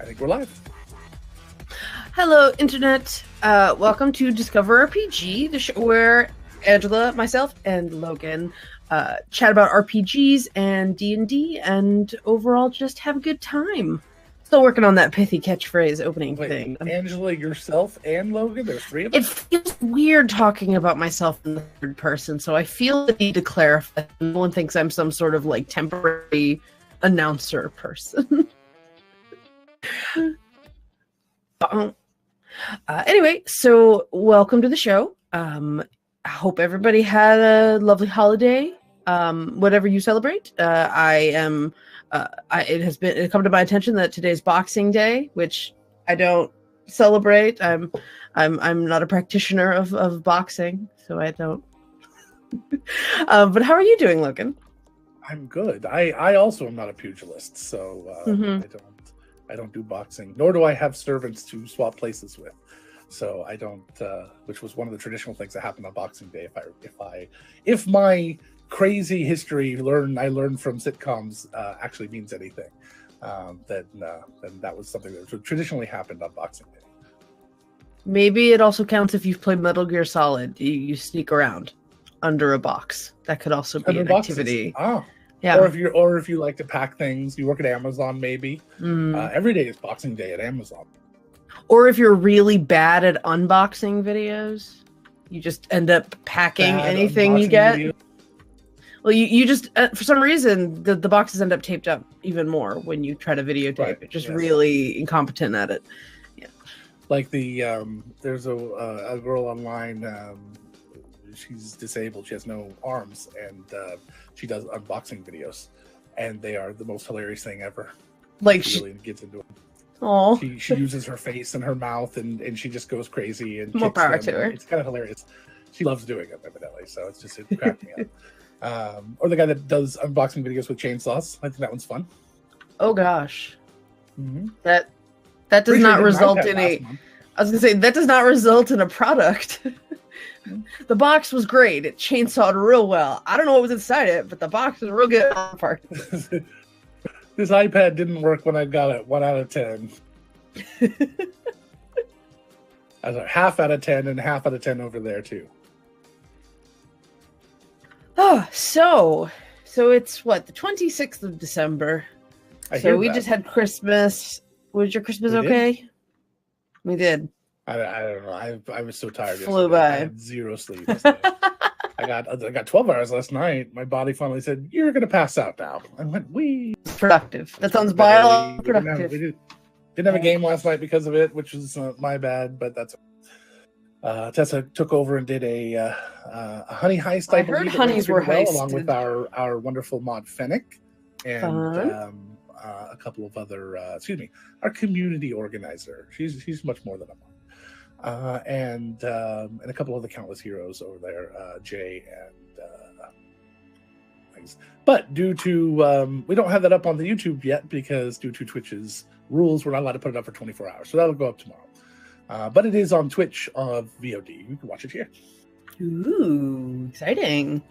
I think we're live. Hello, Internet. Welcome to Discover RPG, the show where Angela, myself, and Logan chat about RPGs and D&D and overall just have a good time. Still working on that pithy catchphrase opening thing. Angela, yourself, and Logan? There's three of us? It feels weird talking about myself in the third person, so I feel the need to clarify. No one thinks I'm some sort of like temporary announcer person. Anyway, so welcome to the show. I hope everybody had a lovely holiday. Whatever you celebrate. It has come to my attention that today's Boxing Day, which I don't celebrate. I'm not a practitioner of boxing, so I don't. But how are you doing, Logan? I'm good. I also am not a pugilist, so I don't do boxing, nor do I have servants to swap places with. So I don't, which was one of the traditional things that happened on Boxing Day. If my crazy history I learned from sitcoms actually means anything, then that was something that traditionally happened on Boxing Day. Maybe it also counts if you've played Metal Gear Solid. You sneak around under a box. That could also be an activity. Ah. Yeah. Or if you like to pack things, you work at Amazon maybe. Every day is Boxing Day at Amazon. Or if you're really bad at unboxing videos, you just end up packing anything you get. Videos. Well, you just for some reason the boxes end up taped up even more when you try to videotape. Right. You're just really incompetent at it. Yeah. Like there's a girl online. She's disabled. She has no arms, and she does unboxing videos, and they are the most hilarious thing ever. Like she really gets into it. Oh, she uses her face and her mouth, and she just goes crazy and more power to her. It's kind of hilarious. She loves doing it, evidently. So it cracked me up. Or the guy that does unboxing videos with chainsaws. I think that one's fun. Oh gosh, that does Pretty not sure result in a. Month. I was gonna say that does not result in a product. The box was great. It chainsawed real well. I don't know what was inside it, but the box was real good. This iPad didn't work when I got it. 1 out of 10. I was like half out of 10 and half out of 10 over there too. Oh, so it's what, the 26th of December. So we just had Christmas. Was your Christmas okay? We did. I don't know. I was so tired. Flew by. I had zero sleep. I got 12 hours last night. My body finally said, "You're gonna pass out now." I went, "Wee." Productive. That sounds productive. We didn't have a game last night because of it, which was my bad. But that's Tessa took over and did a honey heist. I heard honeys were heisted, along with our wonderful mod Fennec and a couple of other. Our community organizer. She's much more than a mod. And a couple of the countless heroes over there, Jay and things. But due to we don't have that up on the YouTube yet because due to Twitch's rules, we're not allowed to put it up for 24 hours. So that'll go up tomorrow. But it is on Twitch of VOD. You can watch it here. Ooh, exciting!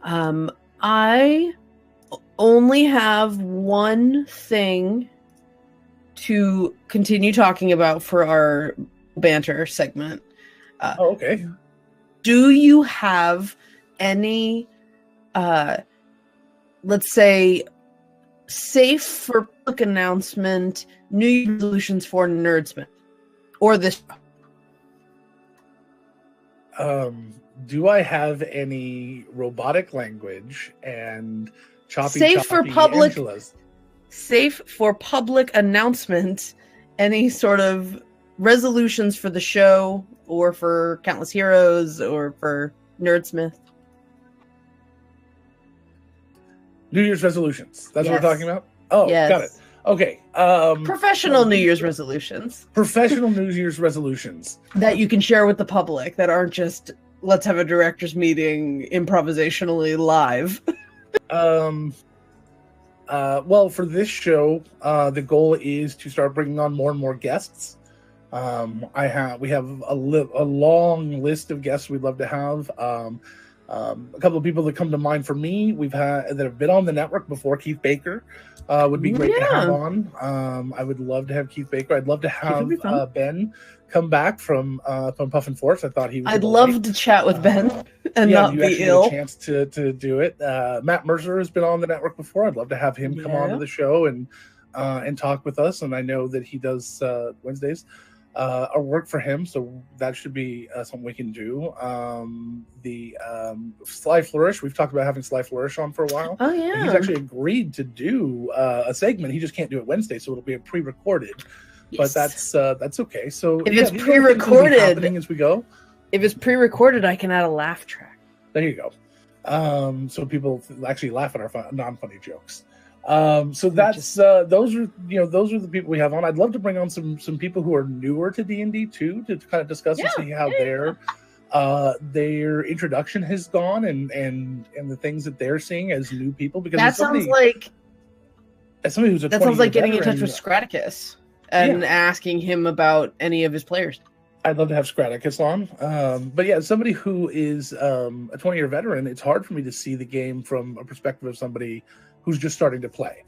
I only have one thing to continue talking about for our banter segment. Okay. Do you have any let's say safe for public announcement New Year's resolutions for Nerdsmith or this do I have any robotic language and safe for public Angelas? Safe for public announcement, any sort of resolutions for the show or for Countless Heroes or for Nerdsmith? New Year's resolutions. That's what we're talking about? Oh, yes. Got it. Okay. Professional New Year's resolutions. Professional New Year's resolutions. That you can share with the public that aren't just, let's have a director's meeting improvisationally live. Well, for this show, the goal is to start bringing on more and more guests. We have a long list of guests we'd love to have. A couple of people that come to mind for me, we've had that have been on the network before. Keith Baker would be great to have on. I would love to have Keith Baker. I'd love to have Ben come back from Puff and Force. I thought he was. I'd love to chat with Ben and not be ill. Had a chance to do it. Matt Mercer has been on the network before. I'd love to have him come on to the show and talk with us. And I know that he does Wednesdays. Our work for him, so that should be something we can do. The Sly Flourish, we've talked about having Sly Flourish on for a while. Oh yeah, and he's actually agreed to do a segment. He just can't do it Wednesday, so it'll be a pre-recorded. Yes. But that's okay. So if it's pre-recorded, as we go. If it's pre-recorded, I can add a laugh track. There you go. So people actually laugh at our non-funny jokes. So that's those are the people we have on. I'd love to bring on some people who are newer to D&D too, to kind of discuss and see how their introduction has gone and the things that they're seeing as new people. Because that sounds like as somebody who's that sounds like getting in touch with Straticus and asking him about any of his players. I'd love to have Straticus on. But yeah, somebody who is a 20-year veteran, it's hard for me to see the game from a perspective of somebody who's just starting to play.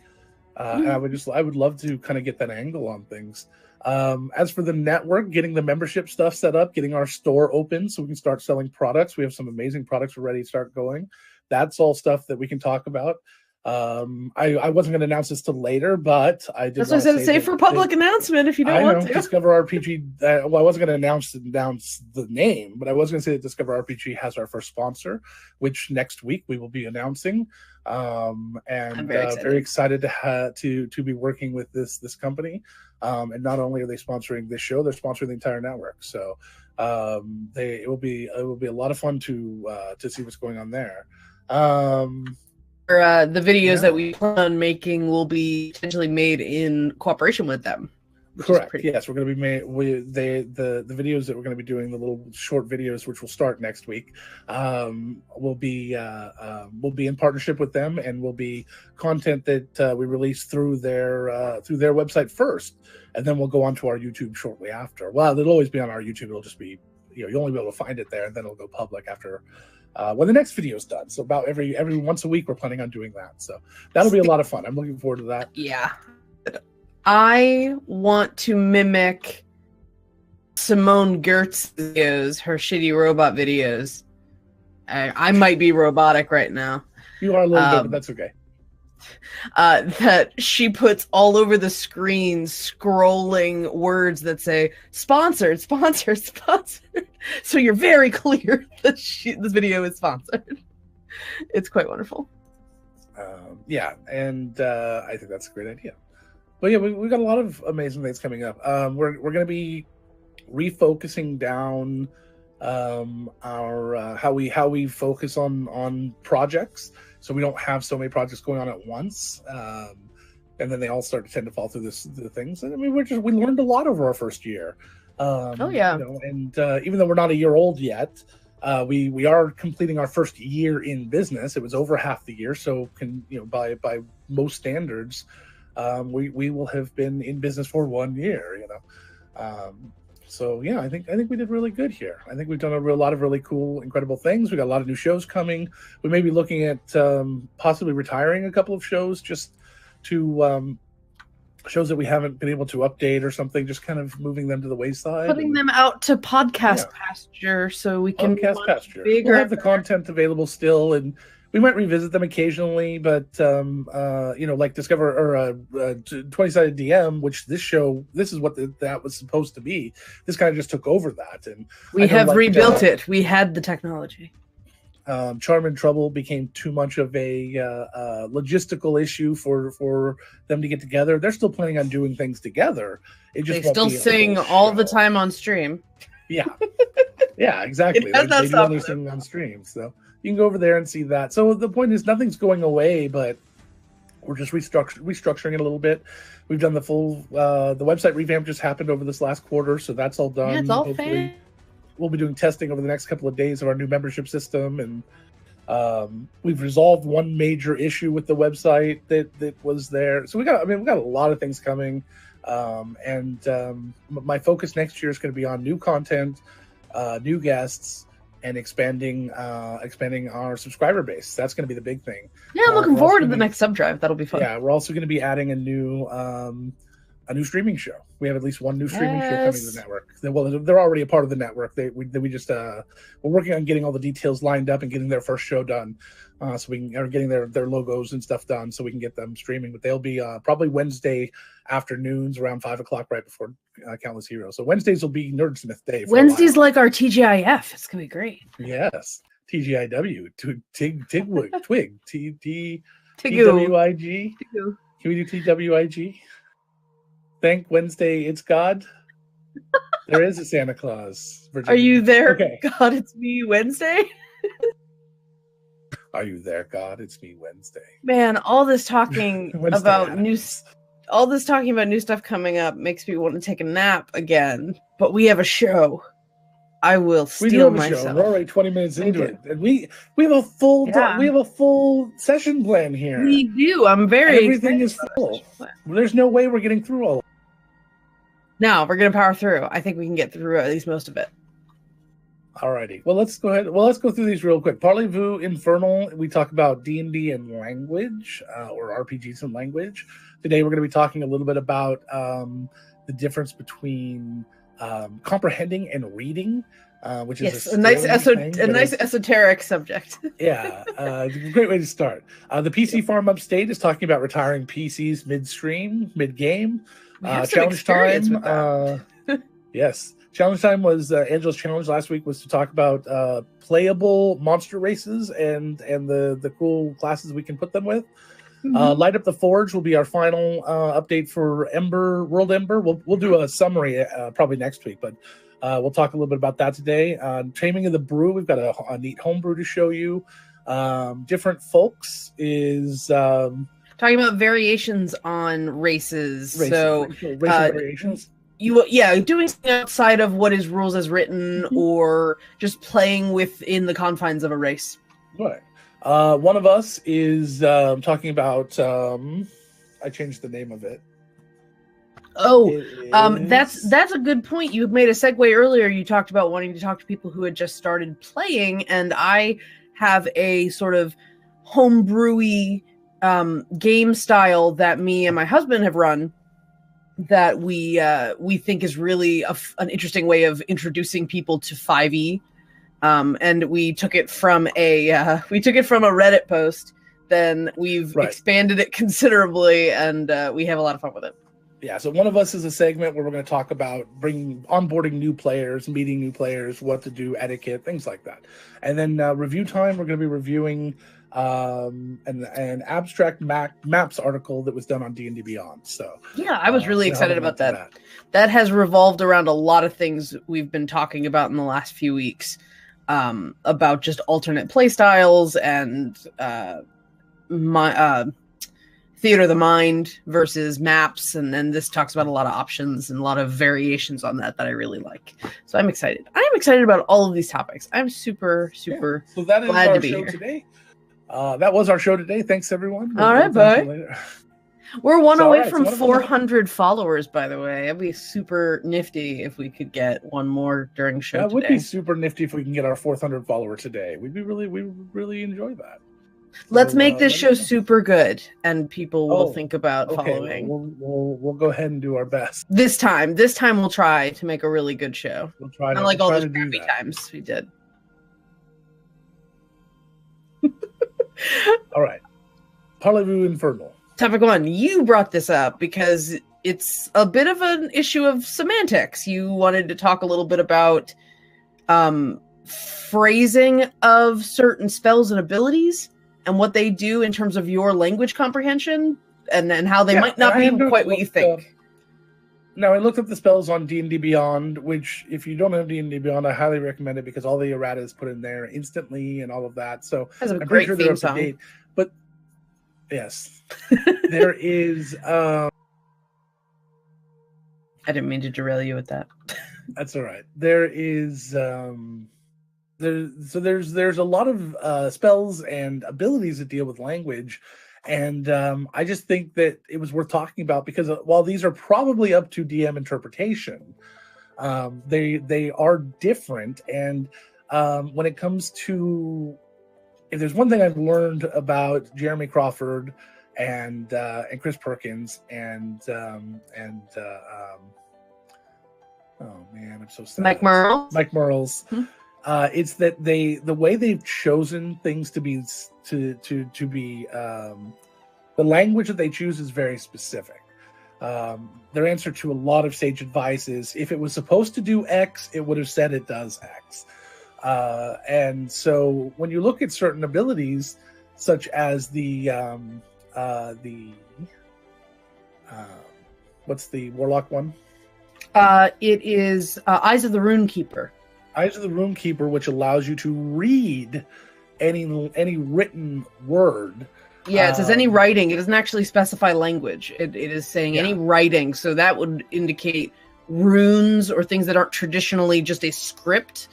And I would love to kind of get that angle on things. As for the network, getting the membership stuff set up, getting our store open so we can start selling products. We have some amazing products we're ready to start going. That's all stuff that we can talk about. I wasn't going to announce this till later, but I did. That's what I said. Say for public announcement if you don't want to. Discover RPG. Well, I wasn't going to announce the name, but I was going to say that Discover RPG has our first sponsor, which next week we will be announcing. And I'm very excited to be working with this company. And not only are they sponsoring this show, they're sponsoring the entire network. So it will be a lot of fun to see what's going on there. The videos that we plan on making will be potentially made in cooperation with them. Correct. Yes, we're going to be the videos that we're going to be doing, the little short videos, which will start next week, will be in partnership with them, and will be content that we release through their website first, and then we'll go on to our YouTube shortly after. Well, it'll always be on our YouTube. It'll just be you'll only be able to find it there, and then it'll go public after. When the next video is done. So about every once a week, we're planning on doing that. So that'll be a lot of fun. I'm looking forward to that. Yeah. I want to mimic Simone Gertz's videos, her shitty robot videos. I might be robotic right now. You are a little bit, but that's okay. That she puts all over the screen scrolling words that say sponsored, sponsored, sponsored. So you're very clear that this video is sponsored. It's quite wonderful. Yeah, and I think that's a great idea. But yeah, we've got a lot of amazing things coming up. We're going to be refocusing down our how we focus on projects. So we don't have so many projects going on at once, and then they all start to tend to fall through the things. And I mean, we learned a lot over our first year. And even though we're not a year old yet, we are completing our first year in business. It was over half the year, so by most standards, we will have been in business for 1 year. So yeah, I think we did really good here. I think we've done a lot of really cool, incredible things. We got a lot of new shows coming. We may be looking at possibly retiring a couple of shows just to shows that we haven't been able to update or something, just kind of moving them to the wayside. Putting them out to podcast pasture so we can podcast pasture. We'll have the content available still, and we might revisit them occasionally, but like Discover or 20-sided DM, which this is what that was supposed to be. This kind of just took over that, and we have rebuilt it. We had the technology. Charm and Trouble became too much of a logistical issue for them to get together. They're still planning on doing things together. They still sing all the time on stream. Yeah, yeah, exactly. They do other singing on stream, so you can go over there and see that. So the point is, nothing's going away, but we're just restructuring it a little bit. We've done the full the website revamp just happened over this last quarter, so that's all done. Yeah, it's all fair. We'll be doing testing over the next couple of days of our new membership system, and we've resolved one major issue with the website that was there. So we got a lot of things coming, and my focus next year is going to be on new content, new guests, and expanding our subscriber base. That's going to be the big thing. Yeah, I'm looking forward to the next sub drive. That'll be fun. Yeah, we're also going to be adding a new streaming show. We have at least one new streaming show coming to the network. Well, they're already a part of the network. We just we're working on getting all the details lined up and getting their first show done, so we can, or getting their logos and stuff done, so we can get them streaming. But they'll be probably Wednesday afternoons around 5 o'clock, right before Countless Heroes. So Wednesdays will be Nerdsmith Day. Wednesdays like our TGIF. It's gonna be great. Yes, TGIW, Twig, TWIG. Can we do TWIG? Thank Wednesday, it's God. There is a Santa Claus. Virginia. Are you there? Okay. God, it's me Wednesday. Are you there, God? It's me Wednesday. Man, all this talking about new stuff coming up makes me want to take a nap again. But we have a show. I will steal myself. Show. We're already 20 minutes into it, and we have a full session plan here. We do. I'm very. Everything is full. There's no way we're getting through all. No, we're gonna power through. I think we can get through at least most of it. Alrighty. Well, let's go ahead. Well, let's go through these real quick. Parlez-vous Infernal. We talk about D&D and language, or RPGs and language. Today, we're going to be talking a little bit about the difference between comprehending and reading, which is a nice esoteric subject. Yeah, a great way to start. The PC Farm Upstate is talking about retiring PCs mid-game. Challenge time. Yes. Challenge time was Angela's challenge last week was to talk about playable monster races and the cool classes we can put them with. Mm-hmm. Light Up the Forge will be our final update for World Ember. We'll do a summary probably next week, but we'll talk a little bit about that today. Taming of the Brew, we've got a neat homebrew to show you. Different Folks is talking about variations on races. So variations. Doing something outside of what is rules as written, mm-hmm. or just playing within the confines of a race. Right. One of us is talking about. I changed the name of it. That's a good point. You made a segue earlier. You talked about wanting to talk to people who had just started playing, and I have a sort of homebrewy game style that me and my husband have run, that we think is really an interesting way of introducing people to 5e, and we took it from a Reddit post. Then we've expanded it considerably, and we have a lot of fun with it. Yeah, so one of us is a segment where we're going to talk about onboarding new players, meeting new players, what to do, etiquette, things like that. And then review time, we're going to be reviewing an abstract maps article that was done on D&D Beyond. So yeah, I was really excited about that. That has revolved around a lot of things we've been talking about in the last few weeks, about just alternate play styles and theater of the mind versus maps, and then this talks about a lot of options and a lot of variations on that I really like. So I'm excited. I am excited about all of these topics. I'm super so that is glad to be here today. That was our show today. Thanks, everyone. All right, bye. We're one away from 400 followers, by the way. It'd be super nifty if we could get one more during the show today. It would be super nifty if we can get our 400 follower today. We would really enjoy that. Let's make this show super good, and people will think about following. We'll go ahead and do our best. This time we'll try to make a really good show. We'll try not like all those crappy times we did. All right. Parlez-vous Infernal. Topic 1. You brought this up because it's a bit of an issue of semantics. You wanted to talk a little bit about phrasing of certain spells and abilities and what they do in terms of your language comprehension, and then how they might not be quite what you think. Now, I looked up the spells on D&D Beyond, which, if you don't have D&D Beyond, I highly recommend it because all the errata is put in there instantly and all of that. So I'm pretty sure they're up to date. But yes, there is. I didn't mean to derail you with that. That's all right. There is. There's a lot of spells and abilities that deal with language. And I just think that it was worth talking about because while these are probably up to DM interpretation, they are different. And when it comes to, if there's one thing I've learned about Jeremy Crawford and Chris Perkins and oh man, I'm so sad. Mike Merles. Mm-hmm. It's that the way they've chosen things to be the language that they choose is very specific. Their answer to a lot of sage advice is, if it was supposed to do X, it would have said it does X. And so when you look at certain abilities, such as what's the warlock one? It is Eyes of the Runekeeper. Eyes of the Runekeeper, which allows you to read any written word. Yeah, it says any writing. It doesn't actually specify language. It is saying any writing. So that would indicate runes or things that aren't traditionally just a script.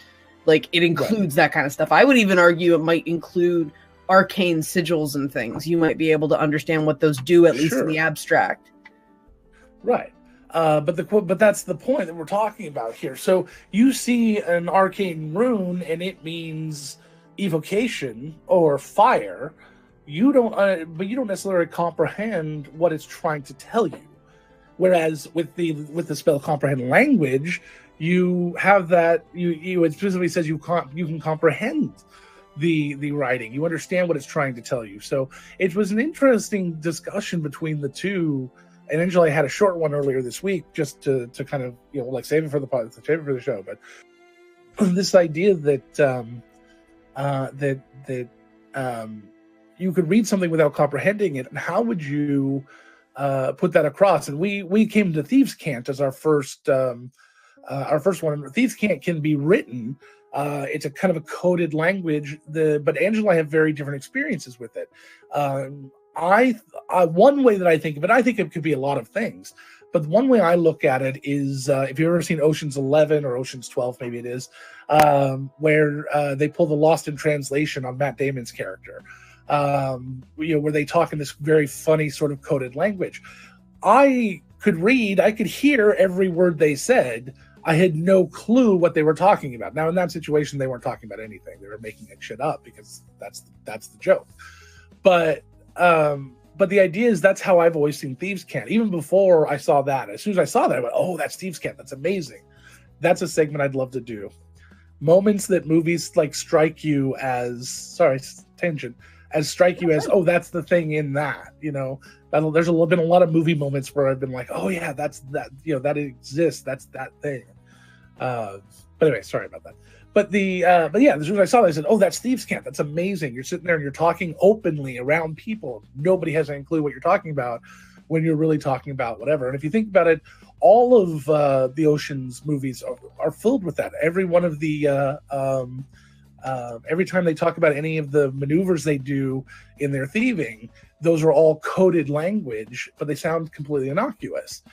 Like, it includes that kind of stuff. I would even argue it might include arcane sigils and things. You might be able to understand what those do, at least in the abstract. Right. But that's the point that we're talking about here. So you see an arcane rune and it means evocation or fire. You don't, but you don't necessarily comprehend what it's trying to tell you. Whereas with the spell comprehend language, you have that. It specifically says you can comprehend the writing. You understand what it's trying to tell you. So it was an interesting discussion between the two. And Angela had a short one earlier this week, just to kind of, like save it for the show. But this idea that you could read something without comprehending it, and how would you put that across? And we came to Thieves' Cant as our first one. Thieves' Cant can be written. It's a kind of a coded language. But Angela and I have very different experiences with it. One way that I think of it, I think it could be a lot of things. But one way I look at it is, if you've ever seen Ocean's 11 or Ocean's 12, maybe it is, where they pull the Lost in Translation on Matt Damon's character, where they talk in this very funny sort of coded language. I could hear every word they said. I had no clue what they were talking about. Now, in that situation, they weren't talking about anything. They were making that shit up because that's the joke. But the idea is, that's how I've always seen Thieves' Cant. Even before I saw that, as soon as I saw that, I went, "Oh, that's Thieves' Cant. That's amazing." That's a segment I'd love to do. Moments that movies strike you as, strike you as, oh, that's the thing in that. There's been a lot of movie moments where I've been like, oh yeah, that's that. That exists. That's that thing. But anyway, sorry about that. But yeah, as soon as I saw that, I said, "Oh, that's Thieves' Cant. That's amazing." You're sitting there and you're talking openly around people. Nobody has any clue what you're talking about when you're really talking about whatever. And if you think about it, all of the Ocean's movies are filled with that. Every one of the every time they talk about any of the maneuvers they do in their thieving, those are all coded language, but they sound completely innocuous.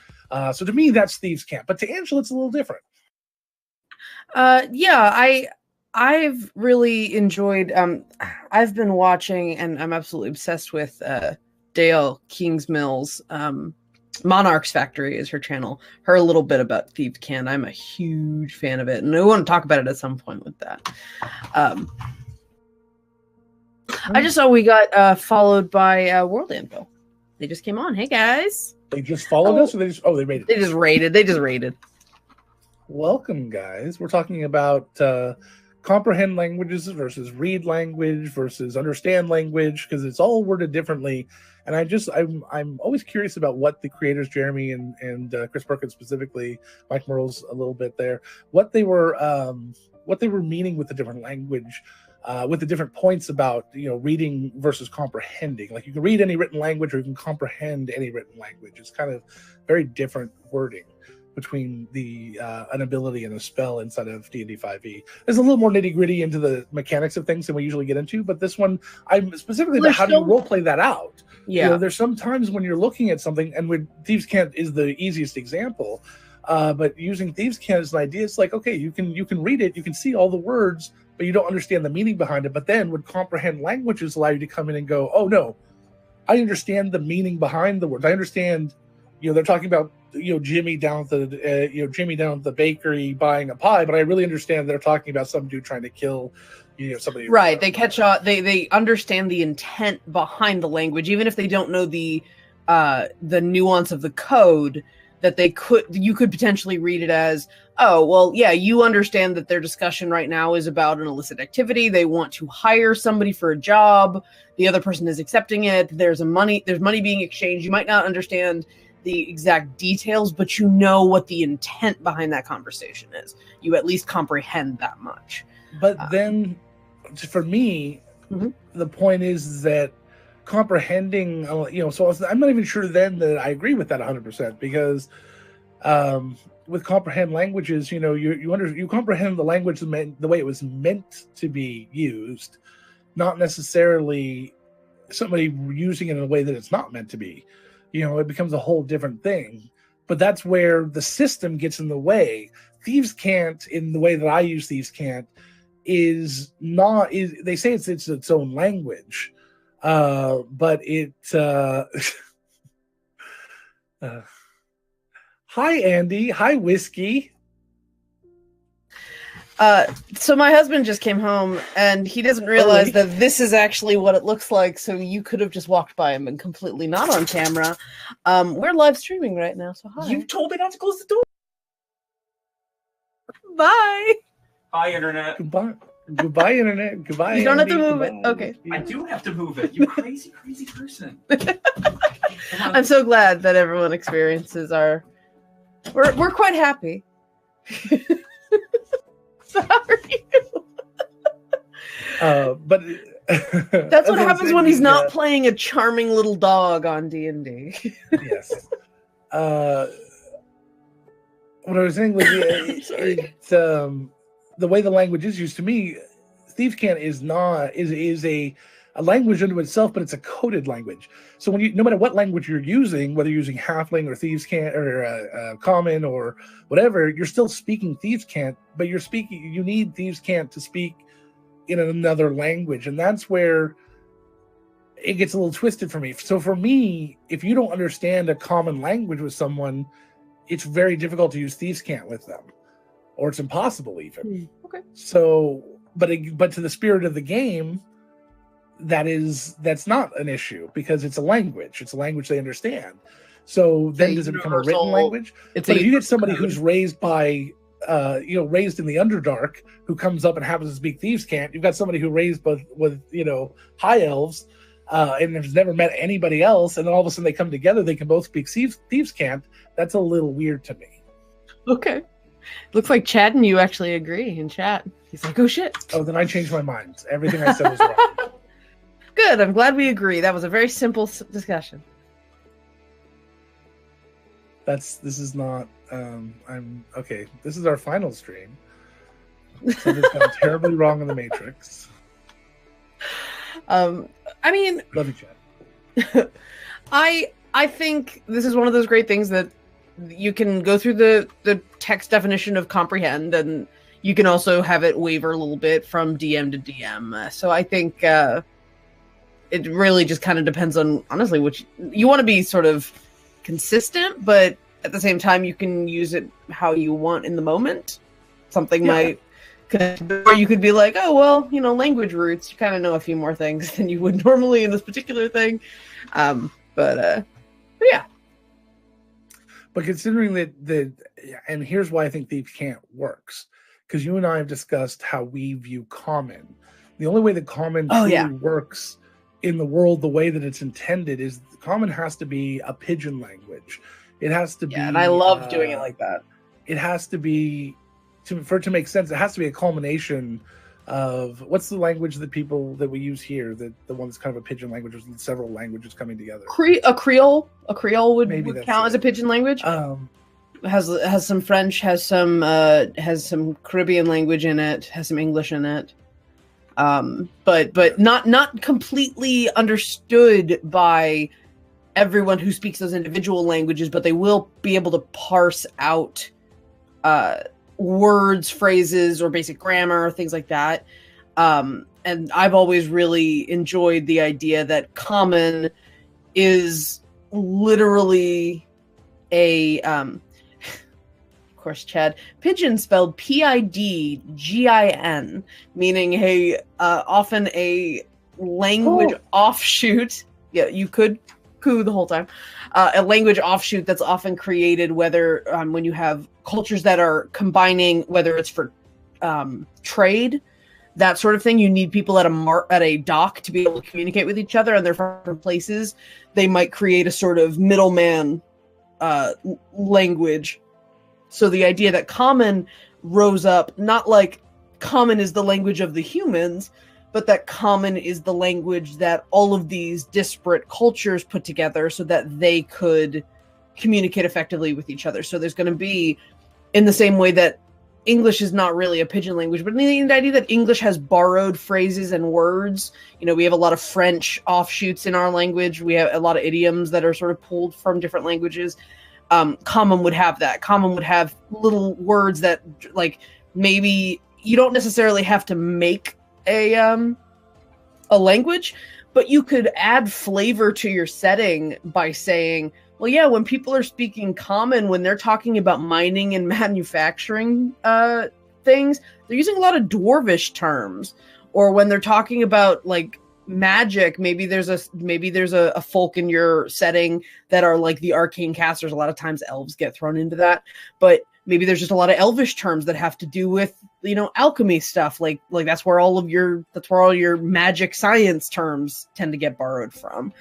So to me, that's Thieves' Cant. But to Angela, it's a little different. I've really enjoyed, I've been watching, and I'm absolutely obsessed with Dale Kingsmill's Monarch's Factory is her channel. Her a little bit about Thieves' Cant. I'm a huge fan of it, and I want to talk about it at some point with that. I just saw we got followed by World Anvil. They just came on. Hey guys. They just followed us, or they raided? They just raided. Welcome, guys. We're talking about comprehend languages versus read language versus understand language, because it's all worded differently. And I'm always curious about what the creators, Jeremy and Chris Perkins specifically, Mike Merles a little bit there, what they were meaning with the different language, with the different points about reading versus comprehending. Like, you can read any written language, or you can comprehend any written language. It's kind of very different wording between an ability and a spell inside of D&D 5e. There's a little more nitty-gritty into the mechanics of things than we usually get into, but this one, I'm specifically about how do you role-play that out? Yeah. There's some times when you're looking at something, and with Thieves' Cant is the easiest example, but using Thieves' Cant as an idea, it's like, okay, you can read it, you can see all the words, but you don't understand the meaning behind it. But then would comprehend languages allow you to come in and go, oh no, I understand the meaning behind the words. I understand they're talking about Jimmy down at the Jimmy down at the bakery buying a pie, but I really understand they're talking about some dude trying to kill somebody. Right. They catch on. They understand the intent behind the language, even if they don't know the nuance of the code. That you could potentially read it as, oh, well, yeah, you understand that their discussion right now is about an illicit activity. They want to hire somebody for a job. The other person is accepting it. There's money being exchanged. You might not understand the exact details, but you know what the intent behind that conversation is. You at least comprehend that much. But then, for me, the point is that comprehending, so I'm not even sure then that I agree with that 100%, because with comprehend languages, you comprehend the language the way it was meant to be used, not necessarily somebody using it in a way that it's not meant to be. It becomes a whole different thing. But that's where the system gets in the way. Thieves' Cant, in the way that I use Thieves' Cant, they say it's its own language. But it hi Andy, hi Whiskey. So my husband just came home and he doesn't realize that this is actually what it looks like, so you could have just walked by him and completely not on camera. We're live streaming right now, so hi. You told me not to close the door. Bye. Hi, internet. Goodbye, internet. Goodbye. You don't Andy. have to move Goodbye. it. Okay. I do have to move it. You crazy, crazy person. I'm so glad that everyone experiences we're quite happy. So how are you? But that's what happens when he's not playing a charming little dog on D&D. Yes. What I was saying was, the way the language is used, to me, Thieves' Cant is a language unto itself, but it's a coded language. So no matter what language you're using, whether you're using Halfling or Thieves' Cant or Common or whatever, you're still speaking Thieves' Cant, but you need Thieves' Cant to speak in another language, and that's where it gets a little twisted for me. So for me, if you don't understand a common language with someone, it's very difficult to use Thieves' Cant with them, or it's impossible even. Okay. So, but to the spirit of the game, that's not an issue, because it's a language. It's a language they understand. So then does it become a written language? But if you get somebody who's raised by, raised in the Underdark, who comes up and happens to speak Thieves' Cant, you've got somebody who raised with High Elves, and has never met anybody else, and then all of a sudden they come together, they can both speak Thieves' Cant. That's a little weird to me. Okay. Looks like Chad and you actually agree in chat. He's like, oh shit. Oh, then I changed my mind. Everything I said was wrong. Good. I'm glad we agree. That was a very simple discussion. This is not, okay. This is our final stream. Something's gone terribly wrong in the Matrix. I mean, love you, Chad. I think this is one of those great things that you can go through the text definition of comprehend, and you can also have it waver a little bit from DM to DM. So I think it really just kind of depends on, honestly, which you want to be sort of consistent, but at the same time you can use it how you want in the moment. Something might connect, or you could be like, oh well, language roots, you kind of know a few more things than you would normally in this particular thing. But yeah. But considering that, and here's why I think Thieves' Cant works, because you and I have discussed how we view common. The only way that common truly works in the world the way that it's intended is common has to be a pidgin language. It has to be, and I love doing it like that. It has to be, for it to make sense, it has to be a culmination of, what's the language that we use here, the one that's kind of a pidgin language with several languages coming together. A Creole would count as a pidgin language. Has some French, has some Caribbean language in it, has some English in it. But not completely understood by everyone who speaks those individual languages, but they will be able to parse out words, phrases, or basic grammar, things like that. And I've always really enjoyed the idea that common is literally of course, Chad, pidgin spelled Pidgin, meaning often a language offshoot. Yeah, you could coo the whole time. A language offshoot that's often created, whether when you have cultures that are combining, whether it's for trade, that sort of thing. You need people at a dock to be able to communicate with each other, and they're from places. They might create a sort of middleman language. So the idea that common rose up, not like common is the language of the humans, but that common is the language that all of these disparate cultures put together so that they could communicate effectively with each other. So there's going to be, in the same way that English is not really a pidgin language, but the idea that English has borrowed phrases and words. We have a lot of French offshoots in our language. We have a lot of idioms that are sort of pulled from different languages. Common would have that. Common would have little words that, like, maybe you don't necessarily have to make a language, but you could add flavor to your setting by saying, well, yeah, when people are speaking common, when they're talking about mining and manufacturing things, they're using a lot of dwarvish terms. Or when they're talking about like magic, maybe there's a folk in your setting that are like the arcane casters. A lot of times elves get thrown into that, but maybe there's just a lot of elvish terms that have to do with, alchemy stuff. Like that's where all your magic science terms tend to get borrowed from.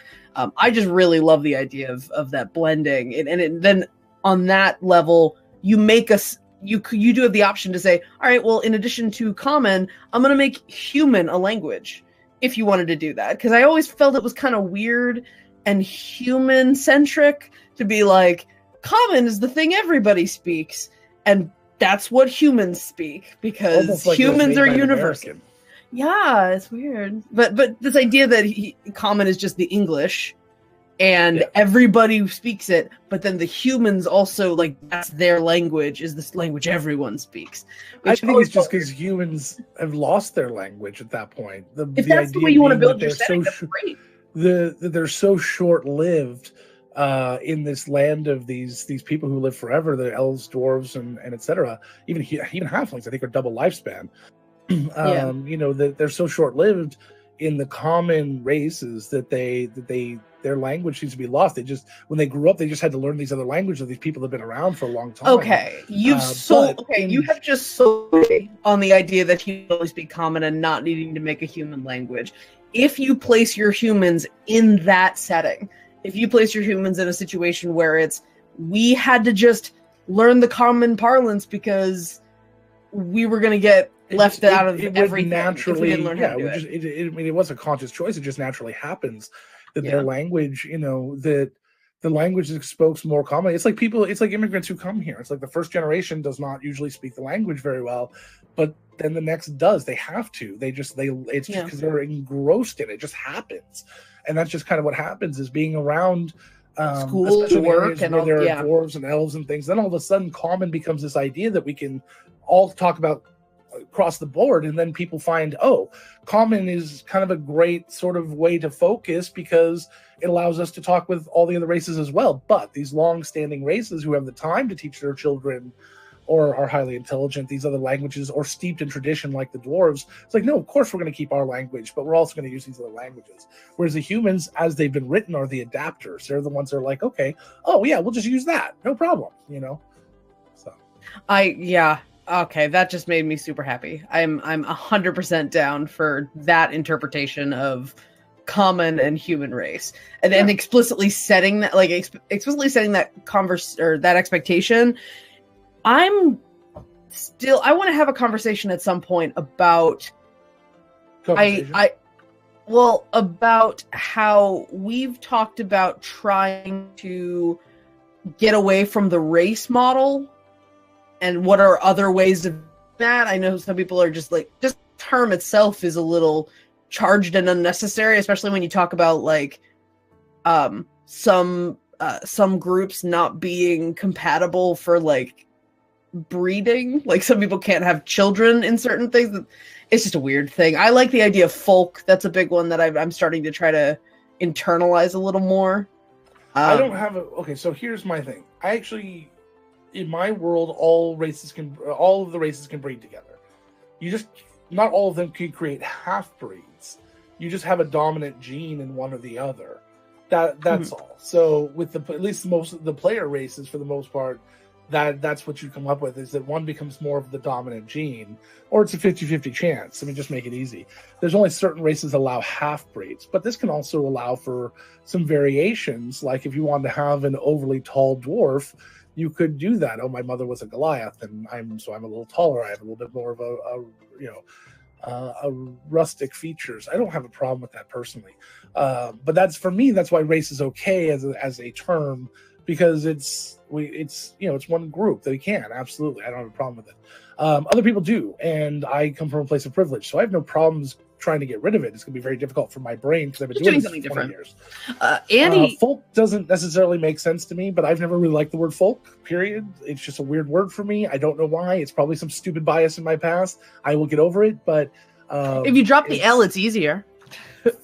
I just really love the idea of that blending, and then on that level, you do have the option to say, all right, well, in addition to common, I'm going to make human a language. If you wanted to do that, because I always felt it was kind of weird and human centric to be like, common is the thing everybody speaks, and that's what humans speak, because like humans are universal. American. Yeah, it's weird, but this idea that common is just the English, and everybody speaks it, but then the humans also, like, that's their language, is this language everyone speaks. I think it's just because humans have lost their language at that point. If that's the way you want to build your setting, that's great. They're so short-lived in this land of these people who live forever, the elves, dwarves, and etc. Even halflings, I think, are double lifespan. That they're so short-lived in the common races that their language seems to be lost. When they grew up, they just had to learn these other languages of these people that have been around for a long time. Okay, you have just sold me on the idea that you only speak common and not needing to make a human language. If you place your humans in that setting, if you place your humans in a situation where we had to just learn the common parlance because we were going to get left out of everything naturally, if we didn't learn how to do it. It wasn't a conscious choice. It just naturally happens that their language, that the language that spoke more commonly. It's like immigrants who come here. It's like the first generation does not usually speak the language very well, but then the next does. They have to. It's just because they're engrossed in it. It just happens. And that's just kind of what happens, is being around school, work, and where there are dwarves and elves and things. Then all of a sudden, common becomes this idea that we can all talk about across the board, and then people find, common is kind of a great sort of way to focus because it allows us to talk with all the other races as well. But these long-standing races who have the time to teach their children or are highly intelligent these other languages or steeped in tradition like the dwarves, it's like, no, of course we're going to keep our language, but we're also going to use these other languages. Whereas the humans, as they've been written, are the adapters. They're the ones that are like, okay, we'll just use that, no problem, so Okay, that just made me super happy. I'm 100% down for that interpretation of common and human race, and explicitly setting that, that expectation. I want to have a conversation at some point about about how we've talked about trying to get away from the race model. And what are other ways of that? I know some people are just like, just the term itself is a little charged and unnecessary, especially when you talk about like some groups not being compatible for like breeding. Like some people can't have children in certain things. It's just a weird thing. I like the idea of folk. That's a big one that I'm starting to try to internalize a little more. I don't have a. Okay, so here's my thing. I actually, in my world, all of the races can breed together. You just, not all of them can create half breeds. You just have a dominant gene in one or the other. That's all. So with at least most of the player races, for the most part, that's what you come up with, is that one becomes more of the dominant gene, or it's a 50-50 chance. I mean, just make it easy. There's only certain races allow half breeds, but this can also allow for some variations. Like if you wanted to have an overly tall dwarf, you could do that. Oh, my mother was a Goliath, and I'm a little taller. I have a little bit more of a rustic features. I don't have a problem with that personally, but that's, for me, that's why race is okay as a term, because it's one group that we can. Absolutely, I don't have a problem with it. Other people do, and I come from a place of privilege, so I have no problems trying to get rid of it. It's going to be very difficult for my brain, because I've been doing this for 20 years. Andy, folk doesn't necessarily make sense to me, but I've never really liked the word folk, period. It's just a weird word for me. I don't know why. It's probably some stupid bias in my past. I will get over it, but if you drop the L, it's easier.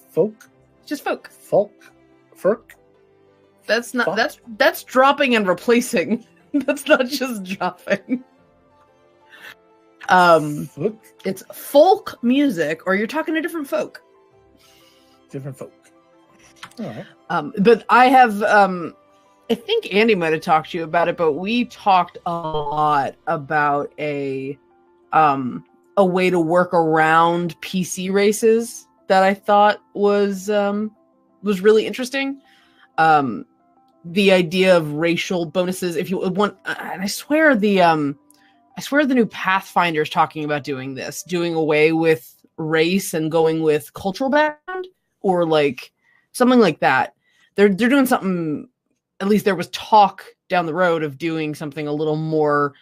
Folk? Just folk. Folk? Ferk? That's not. That's dropping and replacing. That's not just dropping. It's folk music, or you're talking to different folk. Different folk. All right. But I have. I think Andy might have talked to you about it, but we talked a lot about a way to work around PC races that I thought was really interesting. The idea of racial bonuses, if you want, and I swear the new Pathfinder's talking about doing away with race and going with cultural background, or like something like that. They're doing something. At least there was talk down the road of doing something a little more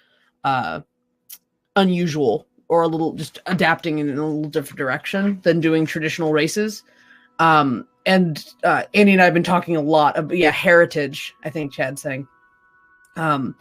unusual, or a little just adapting in a little different direction than doing traditional races. And Andy and I have been talking a lot about heritage, I think Chad's saying. And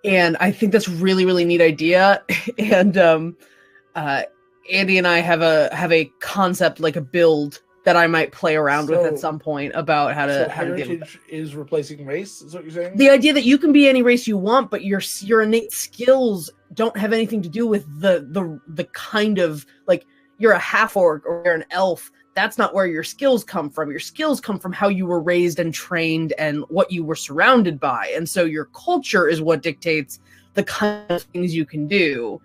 I think that's really, really neat idea. And Andy and I have a concept, like a build that I might play around with at some point, about how to heritage is replacing race, is what you're saying? The idea that you can be any race you want, but your innate skills don't have anything to do with the kind of, like, you're a half orc or you're an elf. That's not where your skills come from. Your skills come from how you were raised and trained and what you were surrounded by. And so your culture is what dictates the kind of things you can do.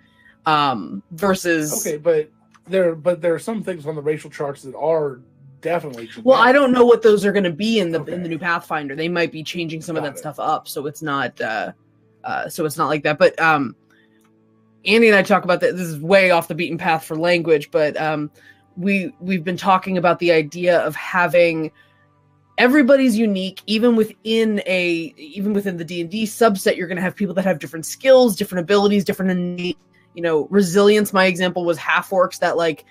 Versus okay, but there are some things on the racial charts that are definitely genetic. Well, I don't know what those are going to be in the new Pathfinder. They might be changing some of that stuff up, so it's not like that. But Andy and I talk about that. This is way off the beaten path for language, but we've been talking about the idea of having everybody's unique, even within the D&D subset. You're going to have people that have different skills, different abilities, different innate, resilience. My example was half orcs that like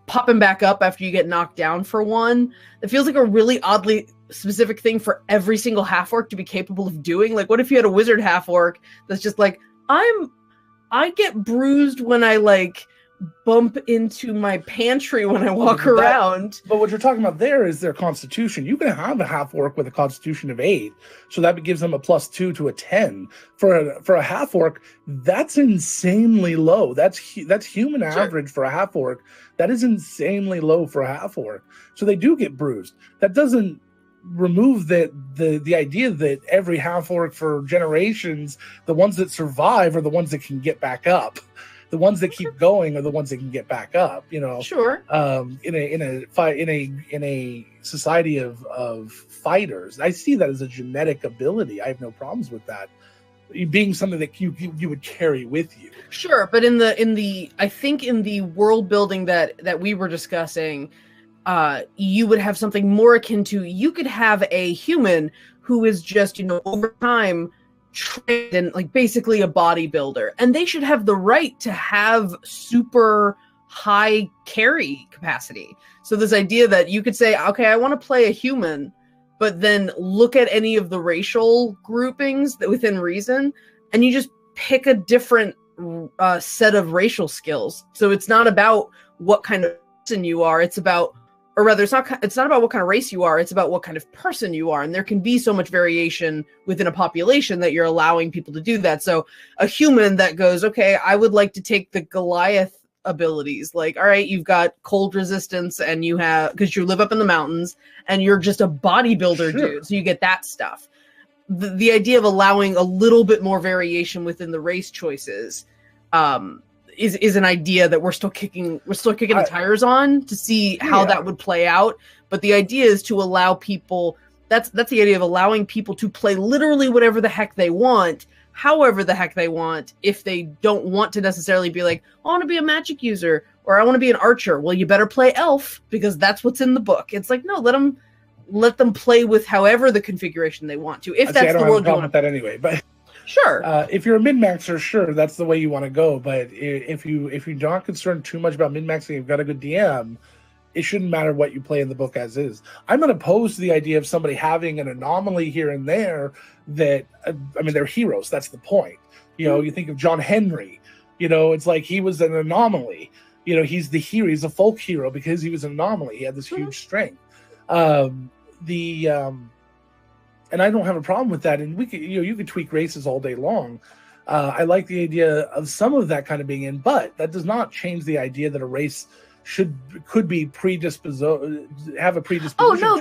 popping back up after you get knocked down for one. It feels like a really oddly specific thing for every single half orc to be capable of doing. Like, what if you had a wizard half orc that's just like, I get bruised when I like bump into my pantry when I walk around. But what you're talking about there is their constitution. You can have a half orc with a constitution of 8, so that gives them a +2 to a 10. For a half orc, that's insanely low. That's human average for a half orc. That is insanely low for a half orc. So they do get bruised. That doesn't remove the idea that every half orc for generations, the ones that survive are the ones that can get back up. The ones that keep going are the ones that can get back up. Sure. In a society of fighters, I see that as a genetic ability. I have no problems with that being something that you would carry with you. Sure, but in the world building that we were discussing, you would have something more akin to, you could have a human who is just over time trained and like basically a bodybuilder, and they should have the right to have super high carry capacity. So this idea that you could say, okay, I want to play a human, but then look at any of the racial groupings that within reason, and you just pick a different set of racial skills. So it's not about what kind of person you are, it's about or rather, it's not about what kind of race you are. It's about what kind of person you are. And there can be so much variation within a population that you're allowing people to do that. So a human that goes, okay, I would like to take the Goliath abilities. Like, all right, you've got cold resistance and you have, because you live up in the mountains and you're just a bodybuilder dude. So you get that stuff. The idea of allowing a little bit more variation within the race choices, is an idea that we're still kicking the tires on to see how that would play out. But the idea is to allow people, that's the idea of allowing people to play literally whatever the heck they want, however the heck they want, if they don't want to necessarily be like, I want to be a magic user or I want to be an archer. Well, you better play elf because that's what's in the book. It's like, no, let them play with however the configuration they want to. If that's the world you want with that anyway, but sure. If you're a min-maxer, sure, that's the way you want to go. But if you're not concerned too much about min-maxing, you've got a good DM, it shouldn't matter what you play in the book as is. I'm not opposed to the idea of somebody having an anomaly here and there that, they're heroes. That's the point. You think of John Henry, it's like he was an anomaly. He's the hero. He's a folk hero because he was an anomaly. He had this huge strength. And I don't have a problem with that. And we could, you could tweak races all day long. I like the idea of some of that kind of being in, but that does not change the idea that a race could be have a predisposition. Oh no,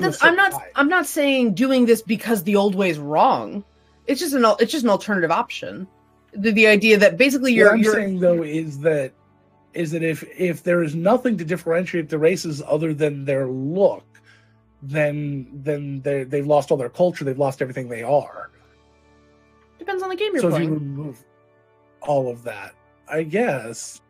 I'm not saying doing this because the old way is wrong. It's just an alternative option. The idea that basically what I'm saying though is that if there is nothing to differentiate the races other than their look, then they've lost all their culture. They've lost everything they are. Depends on the game you're playing. So if you remove all of that, I guess.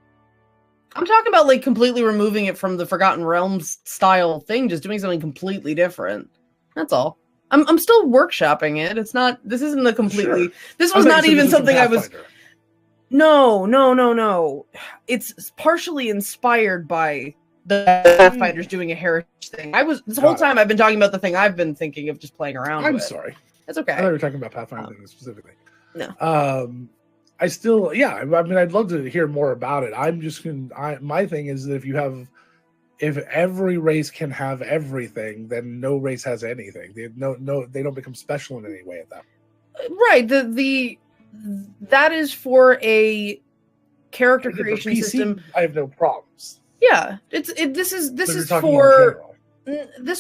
I'm talking about like completely removing it from the Forgotten Realms style thing, just doing something completely different. That's all. I'm still workshopping it. It's not. This isn't the completely. Sure. This was not even something I was. No. It's partially inspired by the Pathfinders doing a heritage thing. This whole time I've been talking about the thing I've been thinking of just playing around with. I'm sorry. That's okay. I thought we were talking about Pathfinder things specifically. No. I still, I'd love to hear more about it. I'm just my thing is that if every race can have everything, then no race has anything. They don't become special in any way at that. Right. That is for a character creation PC, system. I have no problems. Yeah, this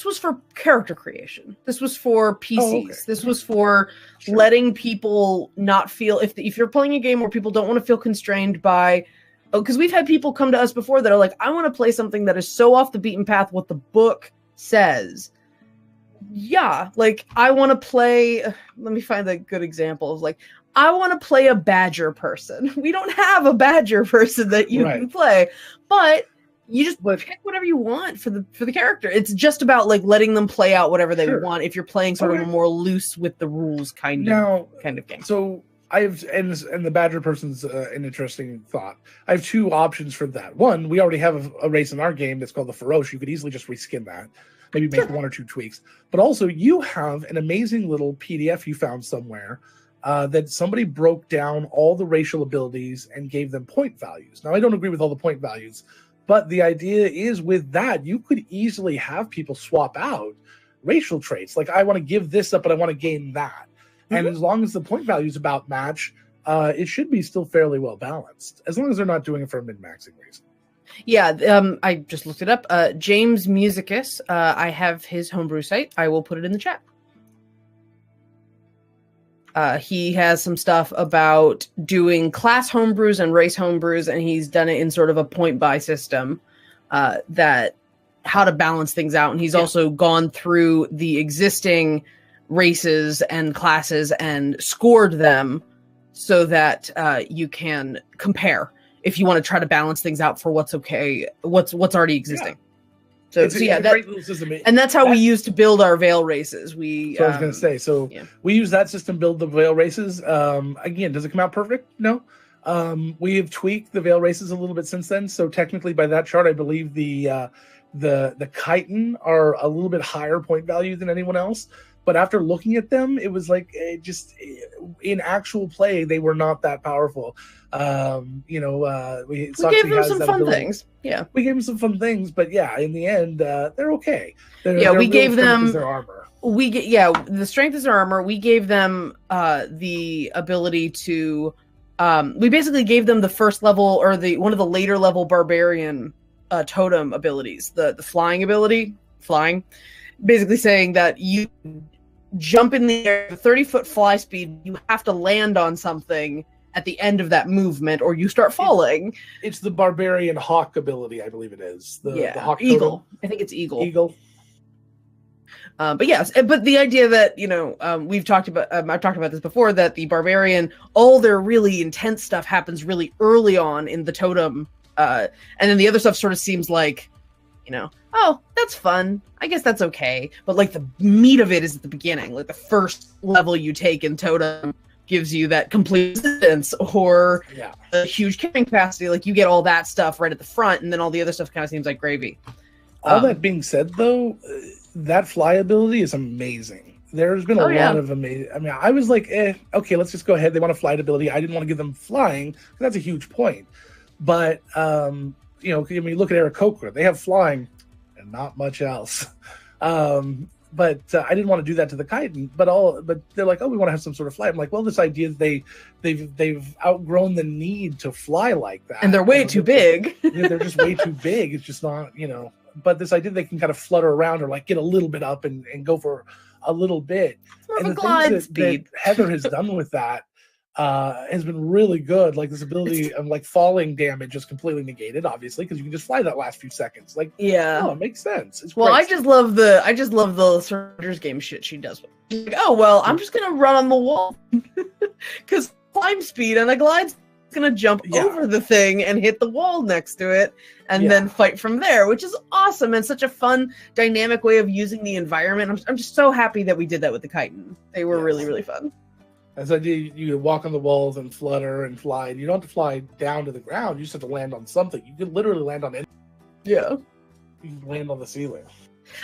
was for character creation. This was for PCs. Oh, okay. This was for letting people not feel if you're playing a game where people don't want to feel constrained by, because we've had people come to us before that are like, I want to play something that is so off the beaten path what the book says. Yeah, like I want to play. Let me find a good example of like, I want to play a badger person. We don't have a badger person that you can play, but you just pick whatever you want for the character. It's just about like letting them play out whatever they want. If you're playing sort of a more loose with the rules kind of game. So I have, and the badger person's an interesting thought. I have two options for that. One, we already have a race in our game that's called the Feroce. You could easily just reskin that, maybe make one or two tweaks. But also, you have an amazing little PDF you found somewhere that somebody broke down all the racial abilities and gave them point values. Now, I don't agree with all the point values. But the idea is with that, you could easily have people swap out racial traits. Like, I want to give this up, but I want to gain that. Mm-hmm. And as long as the point values about match, it should be still fairly well balanced, as long as they're not doing it for a min-maxing reason. Yeah, I just looked it up. James Musicus, I have his homebrew site. I will put it in the chat. He has some stuff about doing class homebrews and race homebrews, and he's done it in sort of a point-buy system that how to balance things out. And he's also gone through the existing races and classes and scored them so that you can compare if you want to try to balance things out for what's okay, what's already existing. So and that's how we used to build our Veil races. I was going to say, we use that system to build the Veil races. Again, does it come out perfect? No. We have tweaked the Veil races a little bit since then. So technically, by that chart, I believe the chitin are a little bit higher point value than anyone else. but after looking at them, it was like in actual play they were not that powerful. We gave them some fun things. Yeah, we gave them some fun things, but yeah, in the end, they're okay. We gave them their armor. The strength is their armor. We gave them the ability to. We basically gave them the first level or one of the later level barbarian totem abilities, the flying ability, basically saying that you jump in the air, 30-foot fly speed, you have to land on something at the end of that movement or you start falling. It's the barbarian hawk ability, I believe it is. The hawk eagle. totem. I think it's eagle. Eagle. But yes, but the idea that, we've talked about, I've talked about this before, that the barbarian, all their really intense stuff happens really early on in the totem. And then the other stuff sort of seems like, oh, that's fun. I guess that's okay. But like the meat of it is at the beginning. Like the first level you take in totem gives you that complete resistance or a huge carrying capacity. Like you get all that stuff right at the front, and then all the other stuff kind of seems like gravy. All that being said, though, that fly ability is amazing. There's been a lot of amazing. I mean, I was like, okay, let's just go ahead. They want a flight ability. I didn't want to give them flying. That's a huge point. But when you look at Aarakocra, they have flying and not much else. But I didn't want to do that to the chitin. But they're like, oh, we want to have some sort of flight. I'm like, well, this idea that they've outgrown the need to fly like that, and they're way too big. They're just way too big. It's just not, But this idea they can kind of flutter around or like get a little bit up and go for a little bit. And the glide speed that Heather has done with that has been really good. Like this ability of like falling damage is completely negated, obviously, because you can just fly that last few seconds. Like, it makes sense. It's well, I just love the Surrenders game shit she does. She's like, oh well, I'm just gonna run on the wall because climb speed and the glide's gonna jump over the thing and hit the wall next to it and then fight from there, which is awesome and such a fun dynamic way of using the environment. I'm just so happy that we did that with the chitin. They were really, really fun. As I did, you walk on the walls and flutter and fly. You don't have to fly down to the ground. You just have to land on something. You can literally land on anything. Yeah. You can land on the ceiling.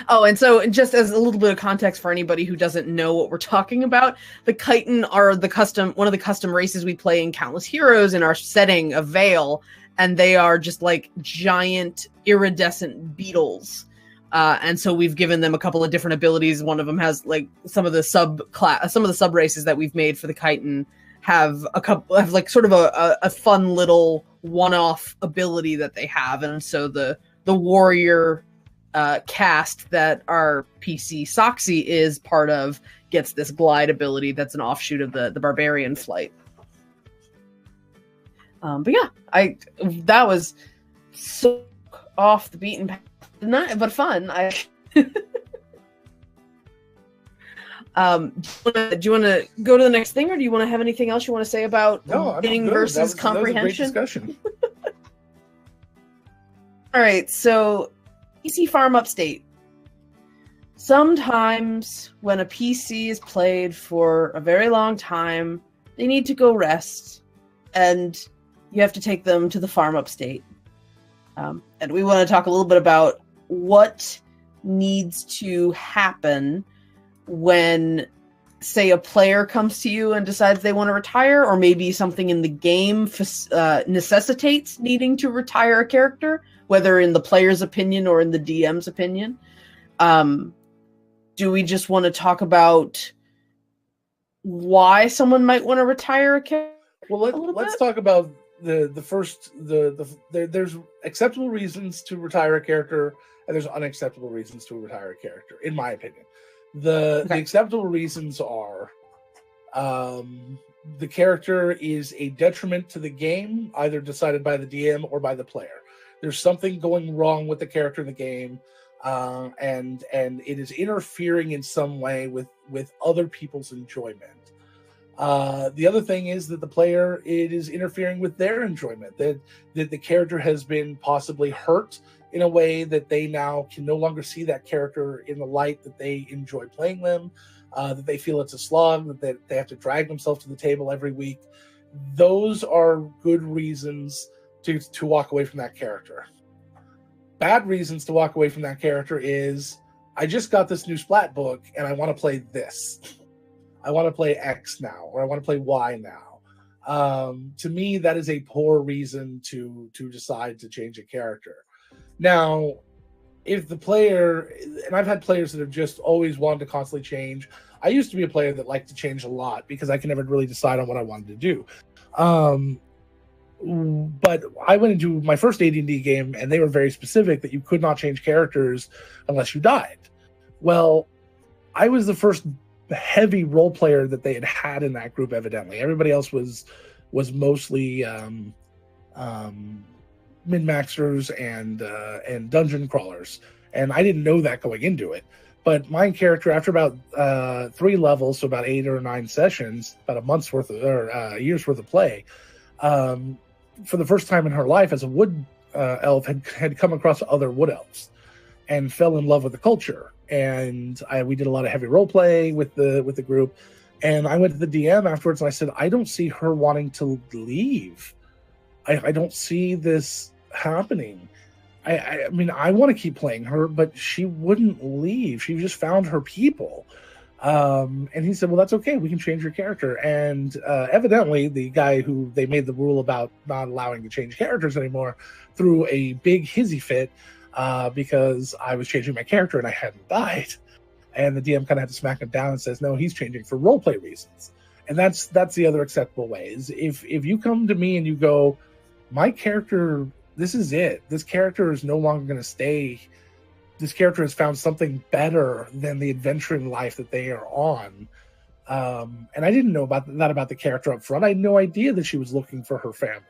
Oh, and so just as a little bit of context for anybody who doesn't know what we're talking about, the chitin are one of the custom races we play in Countless Heroes in our setting of Vale, and they are just like giant iridescent beetles. And so we've given them a couple of different abilities. One of them has like some of the sub races that we've made for the chitin have like sort of a fun little one-off ability that they have. And so the warrior cast that our PC Soxy is part of gets this glide ability that's an offshoot of the barbarian flight. But yeah, that was so off the beaten path. But fun. Do you want to go to the next thing, or do you want to have anything else you want to say about winning versus comprehension? That was a great discussion. All right, so PC Farm Upstate. Sometimes when a PC is played for a very long time, they need to go rest, and you have to take them to the farm upstate. And we want to talk a little bit about what needs to happen when, say, a player comes to you and decides they want to retire, or maybe something in the game necessitates needing to retire a character, whether in the player's opinion or in the DM's opinion. Do we just want to talk about why someone might want to retire a character? Well, let's talk about there's acceptable reasons to retire a character, and there's unacceptable reasons to retire a character, in my opinion. The acceptable reasons are the character is a detriment to the game, either decided by the DM or by the player. There's something going wrong with the character in the game, and it is interfering in some way with other people's enjoyment. The other thing is that the player, it is interfering with their enjoyment, that the character has been possibly hurt in a way that they now can no longer see that character in the light that they enjoy playing them, that they feel it's a slog, that they have to drag themselves to the table every week. Those are good reasons to walk away from that character. Bad reasons to walk away from that character is I just got this new Splat book and I want to play this. I want to play X now, or I want to play Y now. To me, that is a poor reason to decide to change a character. Now, if the player, and I've had players that have just always wanted to constantly change. I used to be a player that liked to change a lot because I could never really decide on what I wanted to do. But I went into my first AD&D game and they were very specific that you could not change characters unless you died. Well, I was the first heavy role player that they had in that group. Evidently, everybody else was mostly min-maxers and dungeon crawlers, and I didn't know that going into it. But my character, after about 3 levels, so about 8 or 9 sessions, about a month's worth of, or a year's worth of play, for the first time in her life as a wood elf, had come across other wood elves and fell in love with the culture. And we did a lot of heavy role play with the group. And I went to the DM afterwards and I said, I don't see her wanting to leave. I don't see this happening. I mean, I want to keep playing her, but she wouldn't leave. She just found her people. And he said, well, that's okay. We can change your character. And evidently, the guy who they made the rule about not allowing to change characters anymore threw a big hissy fit because I was changing my character and I hadn't died. And the DM kind of had to smack him down and says, no, he's changing for roleplay reasons. And that's the other acceptable way. Is if you come to me and you go, my character, this is it. This character is no longer going to stay. This character has found something better than the adventuring life that they are on. And I didn't know about the character up front. I had no idea that she was looking for her family.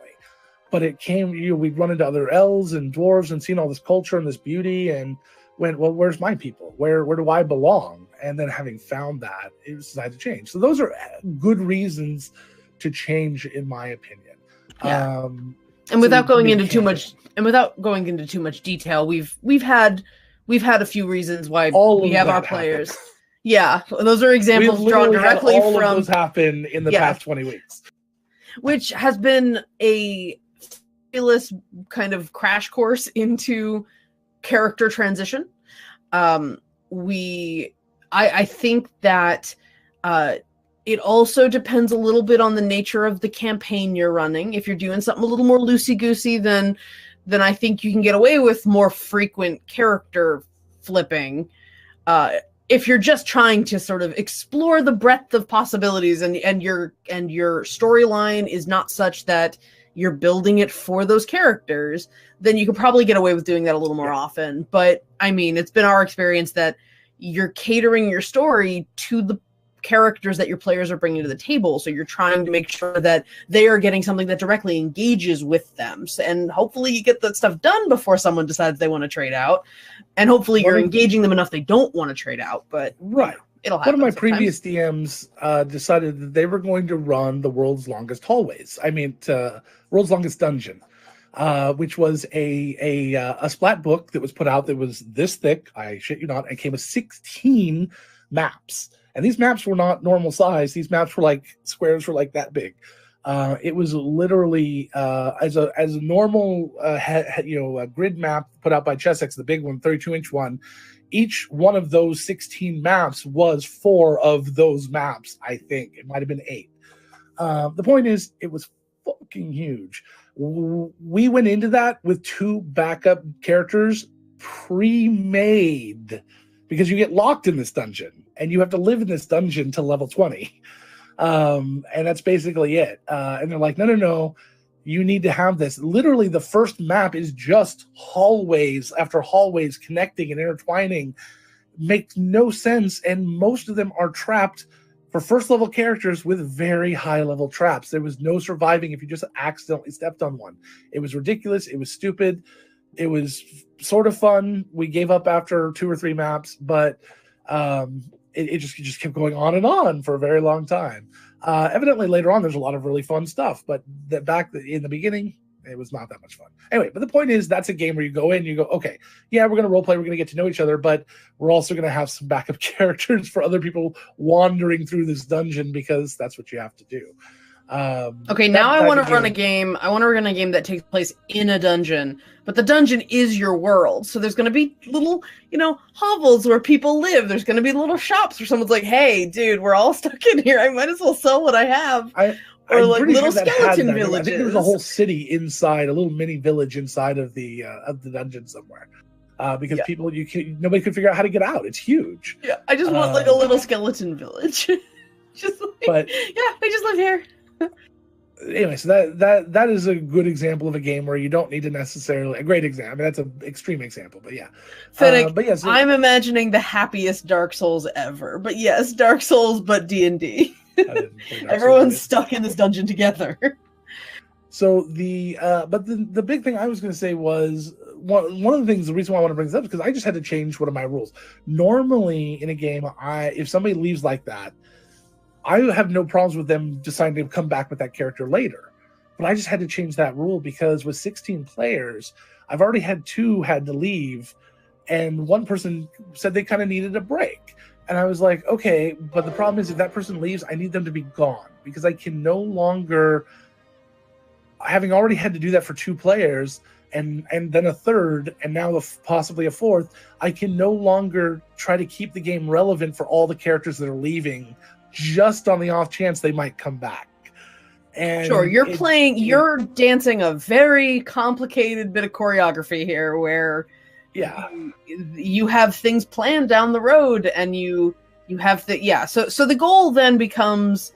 But it came, we'd run into other elves and dwarves and seen all this culture and this beauty and went, well, where's my people? Where do I belong? And then having found that, it was decided to change. So those are good reasons to change, in my opinion. Yeah. And without going into too much detail, we've had a few reasons why we have our players. Happened. Yeah, those are examples drawn directly all from. All of those happen in the past 20 weeks, which has been a fabulous kind of crash course into character transition. I think that it also depends a little bit on the nature of the campaign you're running. If you're doing something a little more loosey-goosey, then I think you can get away with more frequent character flipping. If you're just trying to sort of explore the breadth of possibilities and your storyline is not such that you're building it for those characters, then you could probably get away with doing that a little more often. But I mean, it's been our experience that you're catering your story to the characters that your players are bringing to the table. So you're trying to make sure that they are getting something that directly engages with them. And hopefully you get that stuff done before someone decides they want to trade out. And hopefully you're engaging them enough they don't want to trade out. But right. It'll happen. One of my previous DMs decided that they were going to run the world's longest hallways. World's longest dungeon, which was a Splat book that was put out that was this thick. I shit you not. It came with 16 maps, and these maps were not normal size. These maps were like squares were like that big. It was literally as a normal a grid map put out by Chessex, the big one, 32-inch one. Each one of those 16 maps was 4 of those maps. I think it might have been 8. The point is, it was fucking huge. We went into that with 2 backup characters pre-made because you get locked in this dungeon and you have to live in this dungeon till level 20. And that's basically it. And they're like, no. You need to have this. Literally, the first map is just hallways after hallways connecting and intertwining. Makes no sense, and most of them are trapped for first-level characters with very high-level traps. There was no surviving if you just accidentally stepped on one. It was ridiculous. It was stupid. It was sort of fun. We gave up after 2 or 3 maps, but it just kept going on and on for a very long time. Evidently, later on, there's a lot of really fun stuff, but back in the beginning, it was not that much fun. Anyway, but the point is, that's a game where you go in, you go, okay, yeah, we're going to role play, we're going to get to know each other, but we're also going to have some backup characters for other people wandering through this dungeon because that's what you have to do. Okay, now I want to run a game. I want to run a game that takes place in a dungeon, but the dungeon is your world. So there's going to be little, hovels where people live. There's going to be little shops where someone's like, "Hey, dude, we're all stuck in here. I might as well sell what I have." Or like little skeleton villages. I think there was a whole city inside, a little mini village inside of the dungeon somewhere. Because nobody could figure out how to get out. It's huge. Yeah, I just want like a little skeleton village. I just live here. Anyway, so that is a good example of a game where you don't need to necessarily a great example. I mean, that's an extreme example, but yeah. Fennec, I'm imagining the happiest Dark Souls ever. But yes, Dark Souls, but D&D. Everyone's stuck in this dungeon together. So but the big thing I was going to say was one of the things. The reason why I want to bring this up is because I just had to change one of my rules. Normally in a game, if somebody leaves like that, I have no problems with them deciding to come back with that character later. But I just had to change that rule because with 16 players, I've already had 2 had to leave, and one person said they kind of needed a break. And I was like, okay, but the problem is if that person leaves, I need them to be gone because I can no longer, having already had to do that for 2 players and then a third and now possibly a fourth, I can no longer try to keep the game relevant for all the characters that are leaving just on the off chance they might come back. And sure, you're dancing a very complicated bit of choreography here where you have things planned down the road and you have so the goal then becomes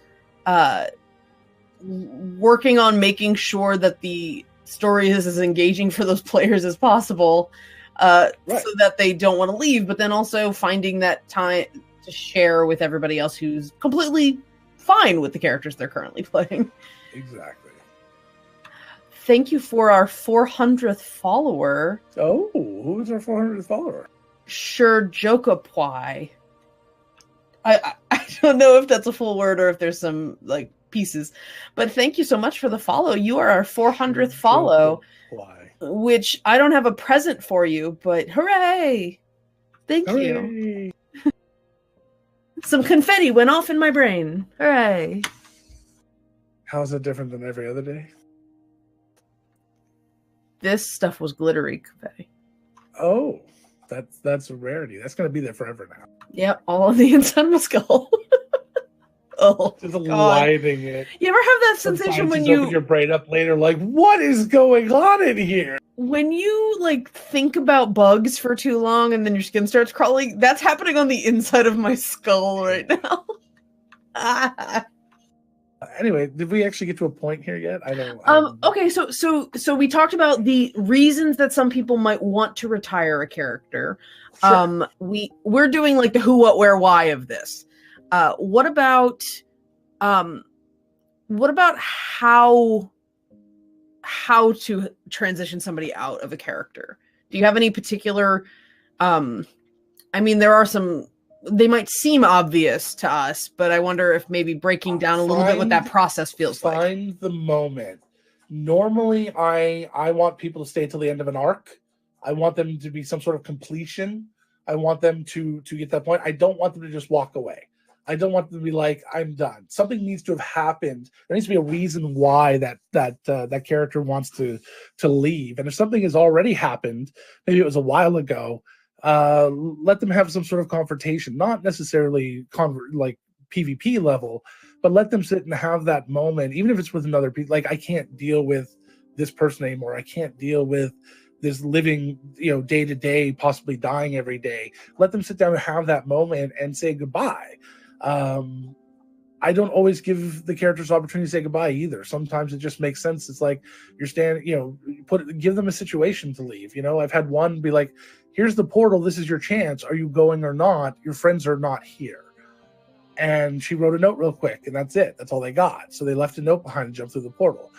working on making sure that the story is as engaging for those players as possible so that they don't want to leave, but then also finding that time to share with everybody else who's completely fine with the characters they're currently playing. Exactly. Thank you for our 400th follower. Oh, who's our 400th follower? Sure, Jokapwai. I don't know if that's a full word or if there's some like pieces, but thank you so much for the follow. You are our 400th follow, which I don't have a present for you, but hooray! Thank you. Some confetti went off in my brain. Hooray! How is it different than every other day? This stuff was glittery confetti. Oh, that's a rarity. That's going to be there forever now. Yep, all on the inside of my skull. Oh, just lighting it. You ever have that sensation when you open your brain up later, like, what is going on in here? When you like think about bugs for too long and then your skin starts crawling, that's happening on the inside of my skull right now. Anyway, did we actually get to a point here yet? I don't. Okay, so we talked about the reasons that some people might want to retire a character. Sure. We're doing like the who, what, where, why of this. What about how to transition somebody out of a character? Do you have any particular I mean, there are some, they might seem obvious to us, but I wonder if maybe breaking down a little bit what that process feels like. Find the moment. Normally, I want people to stay till the end of an arc. I want them to be some sort of completion. I want them to get that point. I don't want them to just walk away. I don't want them to be like, I'm done. Something needs to have happened. There needs to be a reason why that character wants to leave. And if something has already happened, maybe it was a while ago, let them have some sort of confrontation, not necessarily like PvP level, but let them sit and have that moment, even if it's with another people. Like, I can't deal with this person anymore. I can't deal with this living, day to day, possibly dying every day. Let them sit down and have that moment and say goodbye. I don't always give the characters opportunity to say goodbye either. Sometimes it just makes sense. It's like you're standing, give them a situation to leave. I've had one be like, here's the portal. This is your chance. Are you going or not? Your friends are not here. And she wrote a note real quick, and that's it. That's all they got. So they left a note behind and jumped through the portal,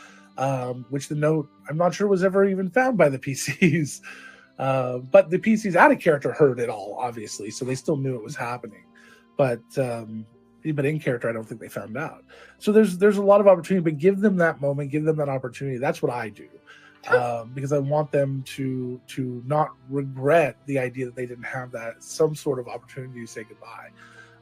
which the note, I'm not sure was ever even found by the PCs. But the PCs out of character heard it all, obviously. So they still knew it was happening. But in character, I don't think they found out. So there's a lot of opportunity, but give them that moment, give them that opportunity. That's what I do, because I want them to not regret the idea that they didn't have some sort of opportunity to say goodbye.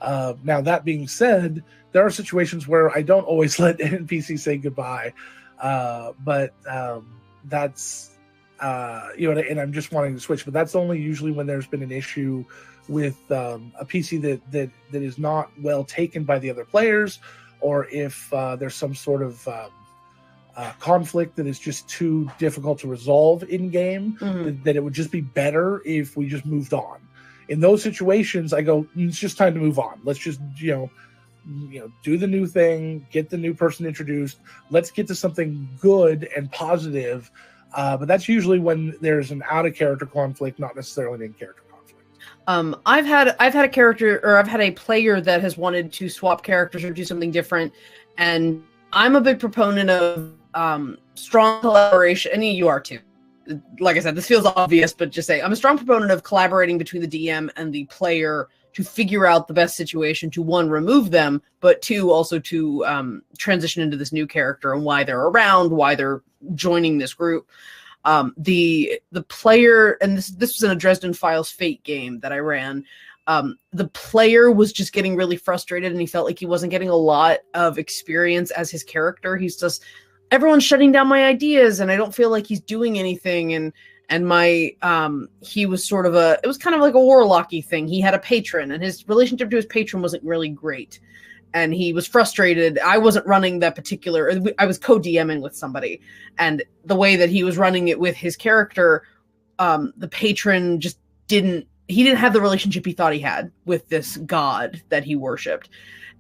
Now, that being said, there are situations where I don't always let NPC say goodbye, but that's and I'm just wanting to switch. But that's only usually when there's been an issue with a PC that is not well taken by the other players, or if there's some sort of conflict that is just too difficult to resolve in game, that it would just be better if we just moved on. In those situations, I go, it's just time to move on. Let's just do the new thing, get the new person introduced. Let's get to something good and positive. But that's usually when there's an out of character conflict, not necessarily an in character conflict. I've had a character, or I've had a player that has wanted to swap characters or do something different, and I'm a big proponent of strong collaboration. And you are too. Like I said, this feels obvious, but just say I'm a strong proponent of collaborating between the DM and the player to figure out the best situation to, one, remove them, but two, also to transition into this new character and why they're around, why they're joining this group. The player, and this was in a Dresden Files Fate game that I ran. The player was just getting really frustrated, and he felt like he wasn't getting a lot of experience as his character. He's just, everyone's shutting down my ideas, and I don't feel like he's doing anything. And my he was sort of it was kind of like a warlocky thing. He had a patron, and his relationship to his patron wasn't really great, and he was frustrated. I wasn't running that particular, I was co-DMing with somebody, and the way that he was running it with his character, the patron just didn't have the relationship he thought he had with this god that he worshipped.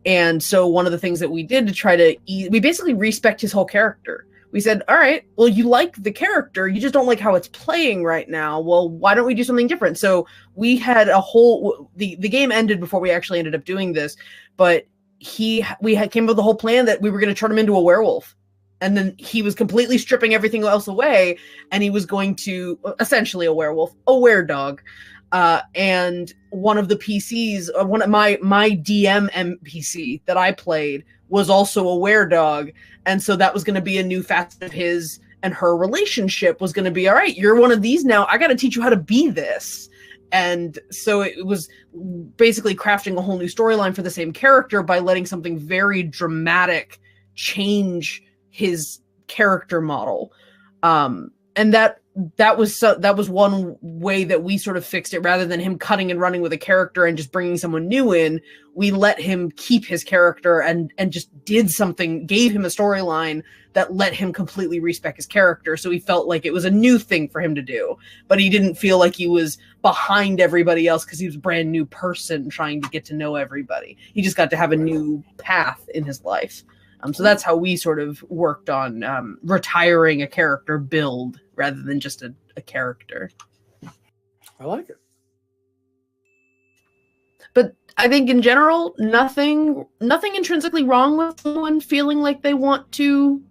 And so one of the things that we did to try to we basically respect his whole character. We said, all right, well, you like the character, you just don't like how it's playing right now. Well, why don't we do something different? So we had the game ended before we actually ended up doing this, but we came up with the whole plan that we were going to turn him into a werewolf. And then he was completely stripping everything else away, and he was going to, essentially a werewolf, a were-dog. And one of the PCs, one of my DM NPC that I played was also a were-dog. And so that was going to be a new facet of his and her relationship was going to be, all right, you're one of these now. I got to teach you how to be this. And so it was basically crafting a whole new storyline for the same character by letting something very dramatic change his character model. And that was one way that we sort of fixed it. Rather than him cutting and running with a character and just bringing someone new in, we let him keep his character and just did something, gave him a storyline that let him completely respec his character. So he felt like it was a new thing for him to do, but he didn't feel like he was behind everybody else because he was a brand new person trying to get to know everybody. He just got to have a new path in his life. So that's how we sort of worked on retiring a character build rather than just a character. I like it. But I think in general, nothing intrinsically wrong with someone feeling like they want to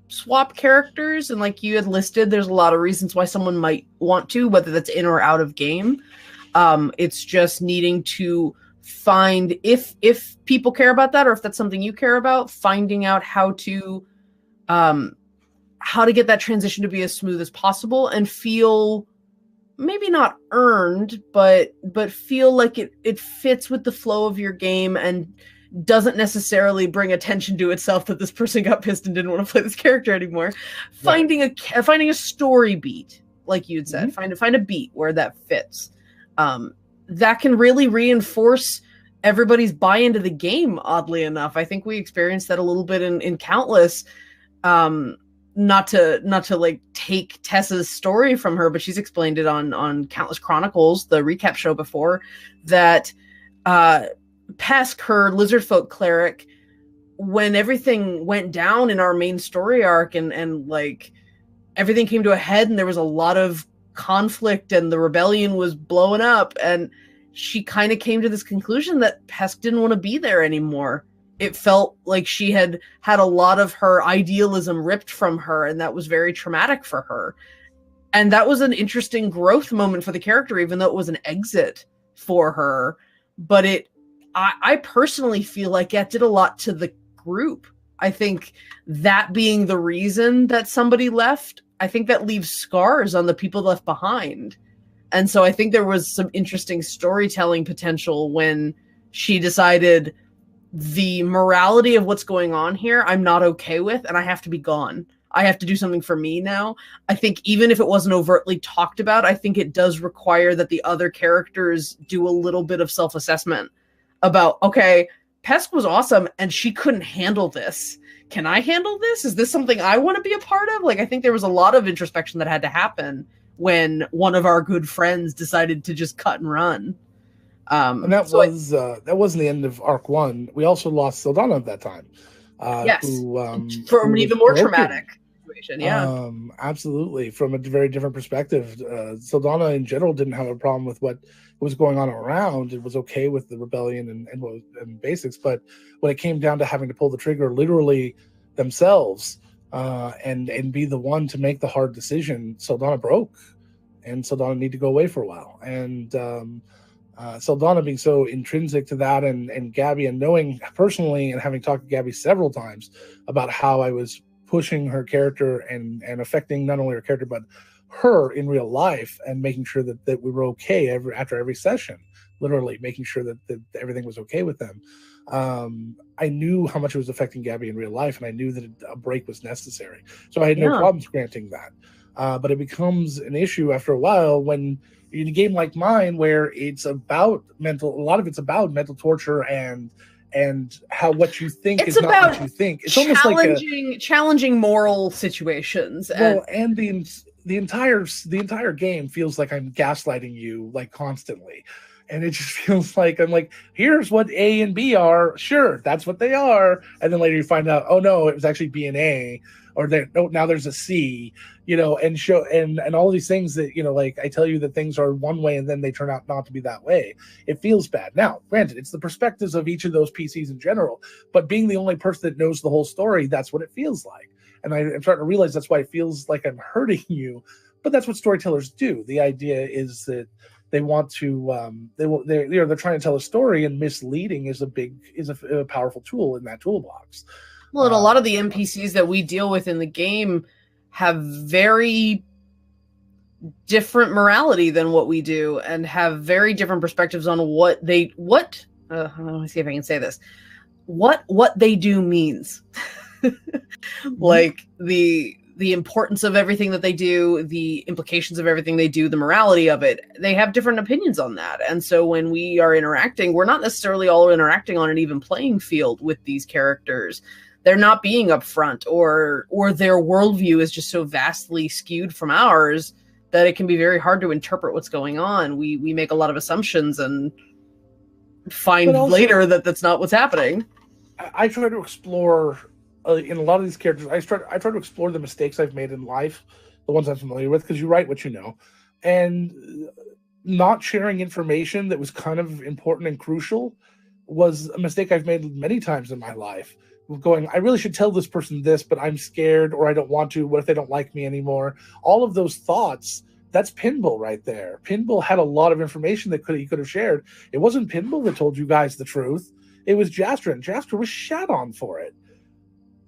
swap characters. And like you had listed, there's a lot of reasons why someone might want to, whether that's in or out of game. It's just needing to find, if people care about that, or if that's something you care about, finding out how to get that transition to be as smooth as possible and feel maybe not earned, but feel like it fits with the flow of your game and doesn't necessarily bring attention to itself that this person got pissed and didn't want to play this character anymore. Right. Finding a story beat, like you'd said, find a beat where that fits. That can really reinforce everybody's buy into the game, oddly enough. I think we experienced that a little bit in Countless. Not to like take Tessa's story from her, but she's explained it on Countless Chronicles, the recap show before, that Pesk, her lizardfolk cleric, when everything went down in our main story arc and like everything came to a head and there was a lot of conflict and the rebellion was blowing up, and she kind of came to this conclusion that Pesk didn't want to be there anymore. It felt like she had a lot of her idealism ripped from her, and that was very traumatic for her. And that was an interesting growth moment for the character, even though it was an exit for her. But I personally feel like it did a lot to the group. I think that being the reason that somebody left, I think that leaves scars on the people left behind. And so I think there was some interesting storytelling potential when she decided the morality of what's going on here, I'm not okay with, and I have to be gone. I have to do something for me now. I think even if it wasn't overtly talked about, I think it does require that the other characters do a little bit of self-assessment about, okay, Pesk was awesome and she couldn't handle this. Can I handle this? Is this something I want to be a part of? Like, I think there was a lot of introspection that had to happen when one of our good friends decided to just cut and run. And that wasn't the end of Arc 1. We also lost Sildana at that time. Yes, from an even more traumatic situation. Yeah, absolutely. From a very different perspective, Sildana in general didn't have a problem with what was going on around. It was okay with the rebellion and basics, but when it came down to having to pull the trigger, literally themselves, and be the one to make the hard decision, Sildana broke, and Sildana needed to go away for a while. And Sildana being so intrinsic to that, and Gabby, and knowing personally and having talked to Gabby several times about how I was pushing her character and affecting not only her character but her in real life, and making sure that we were okay after every session, literally making sure that everything was okay with them. I knew how much it was affecting Gabby in real life, and I knew that a break was necessary. So I had no problems granting that. But it becomes an issue after a while when in a game like mine, where it's about a lot of it's about mental torture and how what you think is not what you think. It's almost like challenging moral situations. Well, and the entire game feels like I'm gaslighting you, like, constantly. And it just feels like I'm like, here's what A and B are. Sure, that's what they are. And then later you find out, oh no, it was actually B and A, or now there's a C, and all these things that, like, I tell you that things are one way and then they turn out not to be that way. It feels bad. Now, granted, it's the perspectives of each of those PCs in general, but being the only person that knows the whole story, that's what it feels like. And I'm starting to realize that's why it feels like I'm hurting you, but that's what storytellers do. The idea is that they want to, they're trying to tell a story, and misleading is a powerful tool in that toolbox. Well, and a lot of the NPCs that we deal with in the game have very different morality than what we do, and have very different perspectives on let me see if I can say this, what they do means. Like the importance of everything that they do, the implications of everything they do, the morality of it. They have different opinions on that. And so when we are interacting, we're not necessarily all interacting on an even playing field with these characters. They're not being upfront, or their worldview is just so vastly skewed from ours that it can be very hard to interpret what's going on. We make a lot of assumptions and find later that that's not what's happening. I try to explore in a lot of these characters. I try to explore the mistakes I've made in life, the ones I'm familiar with, because you write what you know, and not sharing information that was kind of important and crucial was a mistake I've made many times in my life. Going, I really should tell this person this, but I'm scared, or I don't want to. What if they don't like me anymore? All of those thoughts. That's Pinball right there. Pinball had a lot of information that he could have shared. It wasn't Pinball that told you guys the truth. It was Jastra, and Jastra was shat on for it.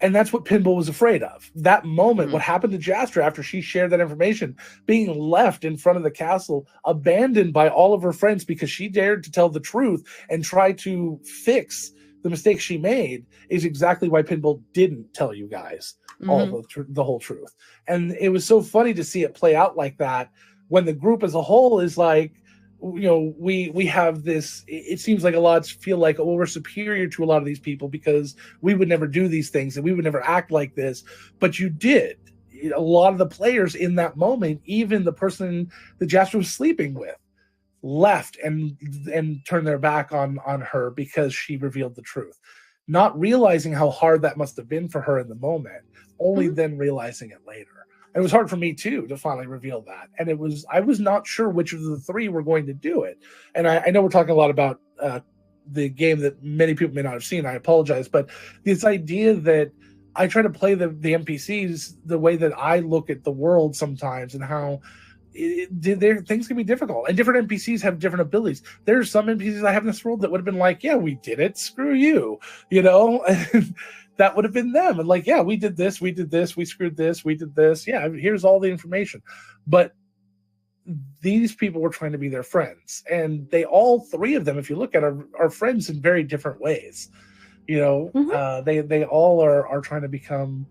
And that's what Pinball was afraid of. That moment, what happened to Jastra after she shared that information, being left in front of the castle, abandoned by all of her friends because she dared to tell the truth and try to fix the mistake she made, is exactly why Pinball didn't tell you guys all the whole truth. And it was so funny to see it play out like that when the group as a whole is like, we have this, it seems like a lot feel like, oh, we're superior to a lot of these people because we would never do these things and we would never act like this. But you did. A lot of the players in that moment, even the person that Jasper was sleeping with, left and turned their back on her because she revealed the truth, not realizing how hard that must have been for her in the moment, only then realizing it later. And it was hard for me too to finally reveal that, and I was not sure which of the three were going to do it. And I know we're talking a lot about the game that many people may not have seen. I apologize, but this idea that I try to play the NPCs the way that I look at the world sometimes, and how things can be difficult, and different NPCs have different abilities. There's some NPCs I have in this world that would have been like, yeah, we did it, screw you, and that would have been them. And like, yeah, we did this, we screwed this, we did this, yeah, here's all the information. But these people were trying to be their friends, and they all three of them, if you look at it, are friends in very different ways. They all are trying to become,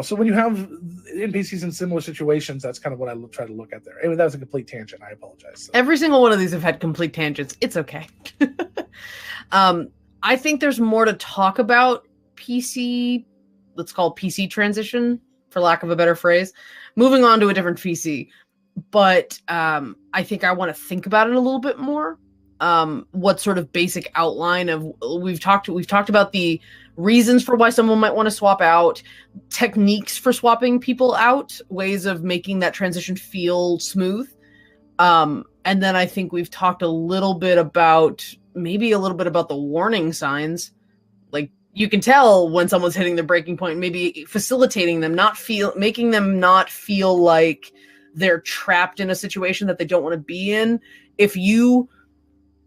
so when you have NPCs in similar situations, that's kind of what I try to look at there. Anyway, that was a complete tangent. I apologize. Every single one of these have had complete tangents. It's okay. I think there's more to talk about PC, let's call it PC transition, for lack of a better phrase, moving on to a different PC. But I think I want to think about it a little bit more. What sort of basic outline of we've talked about the reasons for why someone might want to swap out, techniques for swapping people out, ways of making that transition feel smooth. And then I think we've talked a little bit about the warning signs. Like, you can tell when someone's hitting the breaking point, maybe facilitating them, making them not feel like they're trapped in a situation that they don't want to be in. If you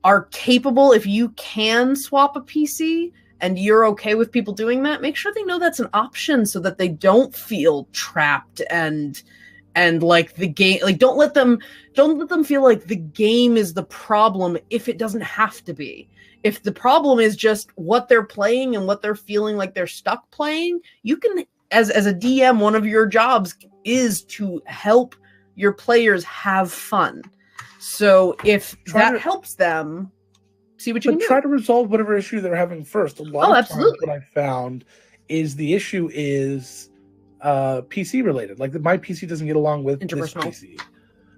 are capable, if you can swap a PC and you're okay with people doing that, make sure they know that's an option so that they don't feel trapped and like the game, like don't let them feel like the game is the problem if it doesn't have to be. If the problem is just what they're playing and what they're feeling like they're stuck playing, you can, as a DM, one of your jobs is to help your players have fun. So if helps them, see what you can do. Try to resolve whatever issue they're having first. A lot of times what I found is the issue is PC related. Like my PC doesn't get along with this PC.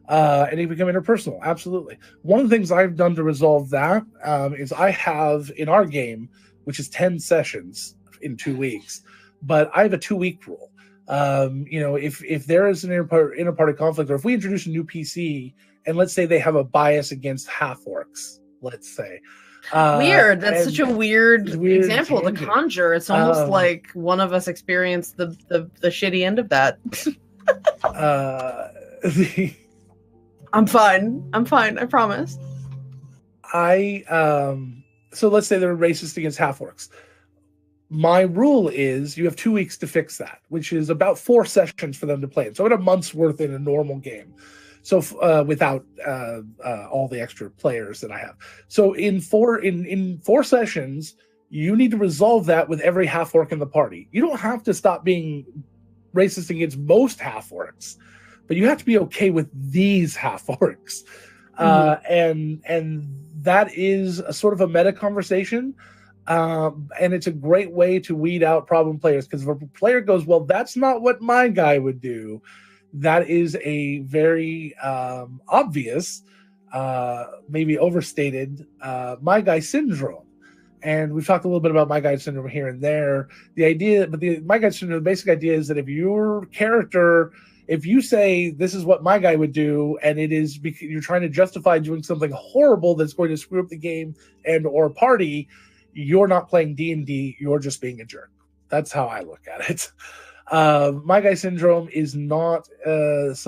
And it become interpersonal. Absolutely. One of the things I've done to resolve that is I have in our game, which is 10 sessions in 2 weeks, but I have a 2-week rule. If there is an inter-party conflict, or if we introduce a new PC and let's say they have a bias against half-orcs, let's say. Weird. That's such a weird example to conjure. It's almost like one of us experienced the shitty end of that. I'm fine. I promise. So let's say they're racist against half-orcs. My rule is you have 2 weeks to fix that, which is about 4 sessions for them to play. So about a month's worth in a normal game. So without all the extra players that I have. So in four sessions, you need to resolve that with every half-orc in the party. You don't have to stop being racist against most half-orcs, but you have to be okay with these half-orcs. And that is a sort of a meta conversation. And it's a great way to weed out problem players, because if a player goes, well, that's not what my guy would do, that is a very obvious, maybe overstated my guy syndrome. And we've talked a little bit about my guy syndrome here and there. The my guy syndrome, the basic idea is that if your character, if you say this is what my guy would do, and it is because you're trying to justify doing something horrible that's going to screw up the game and or party, you're not playing D&D, you're just being a jerk. That's how I look at it. My guy syndrome is not is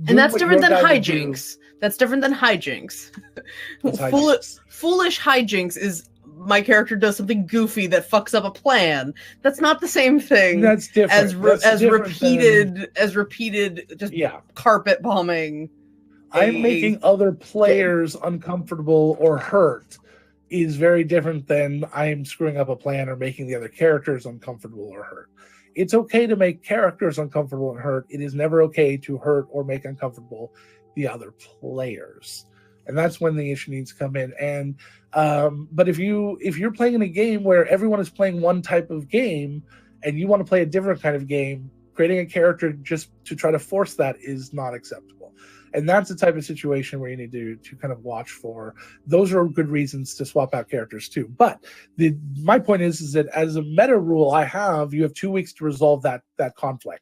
and that's different than hijinks. That's different than hijinks. Foolish hijinks is my character does something goofy that fucks up a plan. That's not the same thing. That's different. As repeated just carpet bombing. I'm making other players uncomfortable or hurt is very different than I'm screwing up a plan or making the other characters uncomfortable or hurt. It's okay to make characters uncomfortable and hurt. It is never okay to hurt or make uncomfortable the other players. And that's when the issue needs to come in. And but if you're playing in a game where everyone is playing one type of game and you want to play a different kind of game, creating a character just to try to force that is not acceptable. And that's the type of situation where you need to kind of watch for. Those are good reasons to swap out characters too. But my point is that as a meta rule you have 2 weeks to resolve that conflict.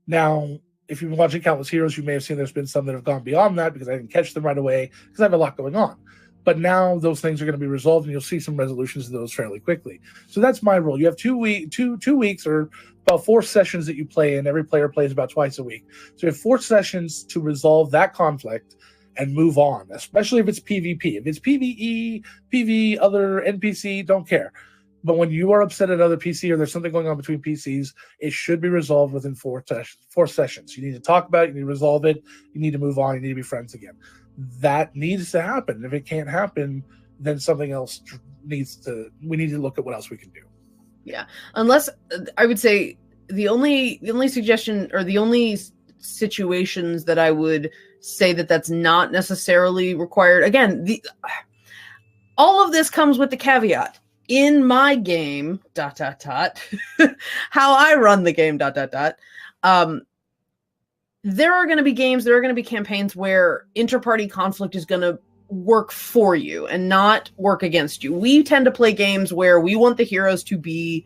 Now, if you've been watching Countless Heroes, you may have seen there's been some that have gone beyond that because I didn't catch them right away because I have a lot going on. But now those things are going to be resolved and you'll see some resolutions of those fairly quickly. So that's my rule. You have 2 weeks or about 4 sessions that you play in. Every player plays about twice a week. So you have 4 sessions to resolve that conflict and move on, especially if it's PvP. If it's PvE, PvE, other NPC, don't care. But when you are upset at other PC or there's something going on between PCs, it should be resolved within four sessions. You need to talk about it. You need to resolve it. You need to move on. You need to be friends again. That needs to happen. If it can't happen, then something else we need to look at what else we can do. Yeah. Unless I would say the only suggestion or the only situations that I would say that that's not necessarily required. Again, all of this comes with the caveat. In my game, ... how I run the game, ... there are going to be games, there are going to be campaigns where interparty conflict is going to work for you and not work against you. We tend to play games where we want the heroes to be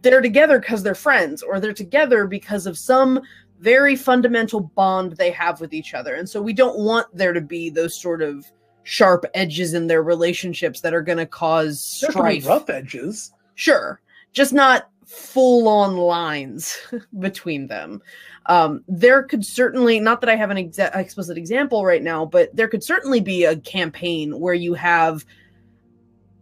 they're together because they're friends, or they're together because of some very fundamental bond they have with each other. And so we don't want there to be those sort of sharp edges in their relationships that are going to cause strife. Rough edges. Sure. Just not full-on lines between them. There could certainly, not that I have an explicit example right now, but there could certainly be a campaign where you have,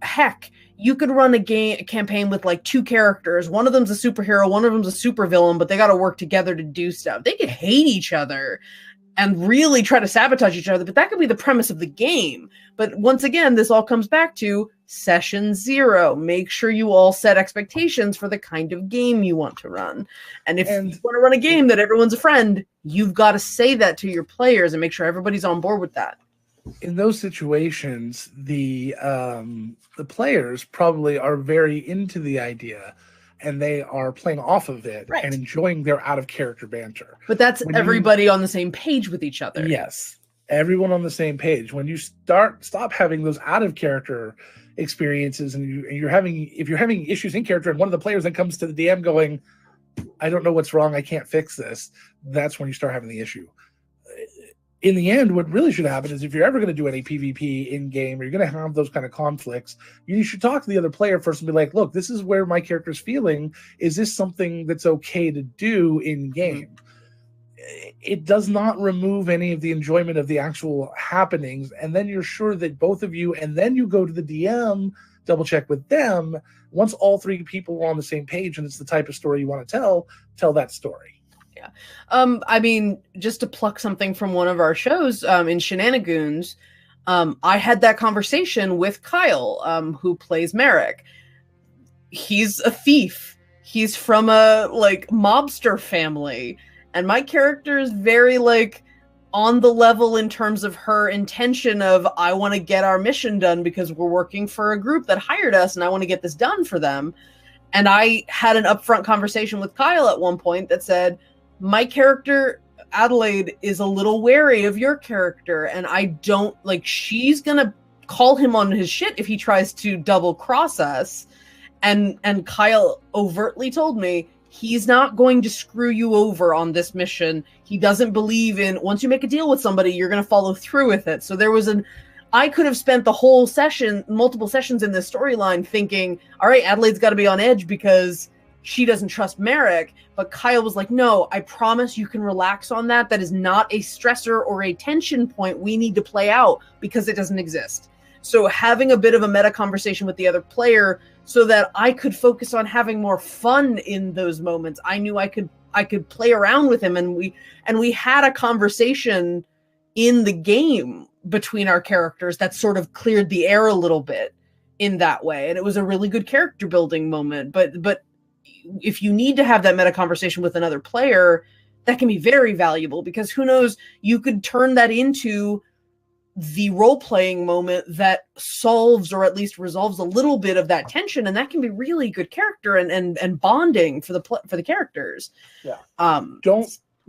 heck, you could run a campaign with like two characters. One of them's a superhero, one of them's a supervillain, but they got to work together to do stuff. They could hate each other and really try to sabotage each other, but that could be the premise of the game. But once again, this all comes back to session 0. Make sure you all set expectations for the kind of game you want to run. And if you want to run a game that everyone's a friend, you've got to say that to your players and make sure everybody's on board with that. In those situations, the players probably are very into the idea, and they are playing off of it and enjoying their out-of-character banter. But that's everybody on the same page with each other. Yes, everyone on the same page. When you stop having those out-of-character experiences, and if you're having issues in character, and one of the players then comes to the DM going, "I don't know what's wrong. I can't fix this." That's when you start having the issue. In the end, what really should happen is if you're ever going to do any PvP in-game, or you're going to have those kind of conflicts, you should talk to the other player first and be like, look, this is where my character's feeling. Is this something that's okay to do in-game? It does not remove any of the enjoyment of the actual happenings, and then you're sure that both of you, and then you go to the DM, double-check with them. Once all three people are on the same page and it's the type of story you want to tell that story. Yeah. I mean, just to pluck something from one of our shows, in Shenanigans, I had that conversation with Kyle, who plays Merrick. He's a thief. He's from a mobster family, and my character is very on the level in terms of her intention of, I want to get our mission done because we're working for a group that hired us and I want to get this done for them. And I had an upfront conversation with Kyle at one point that said, my character, Adelaide, is a little wary of your character, and I don't, she's gonna call him on his shit if he tries to double cross us. And Kyle overtly told me, he's not going to screw you over on this mission. He doesn't believe in, once you make a deal with somebody, you're gonna follow through with it. So I could have spent the whole session, multiple sessions in this storyline thinking, all right, Adelaide's got to be on edge because she doesn't trust Merrick. But Kyle was like, no, I promise you can relax on that. That is not a stressor or a tension point we need to play out because it doesn't exist. So having a bit of a meta conversation with the other player so that I could focus on having more fun in those moments. I knew I could play around with him, and we had a conversation in the game between our characters that sort of cleared the air a little bit in that way. And it was a really good character building moment. But if you need to have that meta conversation with another player, that can be very valuable, because who knows, you could turn that into the role-playing moment that solves or at least resolves a little bit of that tension, and that can be really good character and bonding for the characters. Yeah.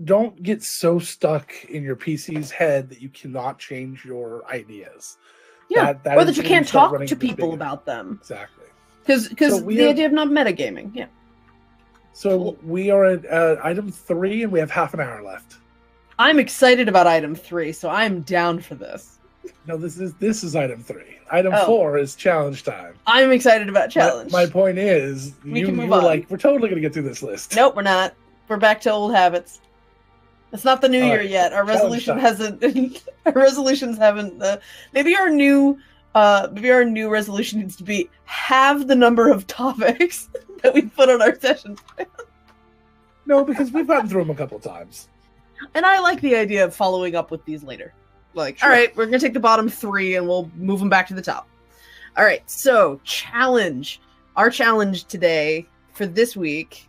Don't get so stuck in your PC's head that you cannot change your ideas. Yeah, or that you can't talk to people about them. Exactly. Because the idea of not metagaming. Yeah. So we are at item 3, and we have half an hour left. I'm excited about item 3, so I'm down for this. No, this is item 3. Item 4 is challenge time. I'm excited about challenge. My point is, you were like, we're totally going to get through this list. Nope, we're not. We're back to old habits. It's not the new year yet. Our resolution hasn't. Our resolutions haven't. Maybe our new maybe our new resolution needs to be have the number of topics that we put on our sessions. No, because we've gotten through them a couple of times. And I like the idea of following up with these later. Like, Sure. all right, we're going to take the bottom 3 and we'll move them back to the top. All right, so challenge. Our challenge today for this week,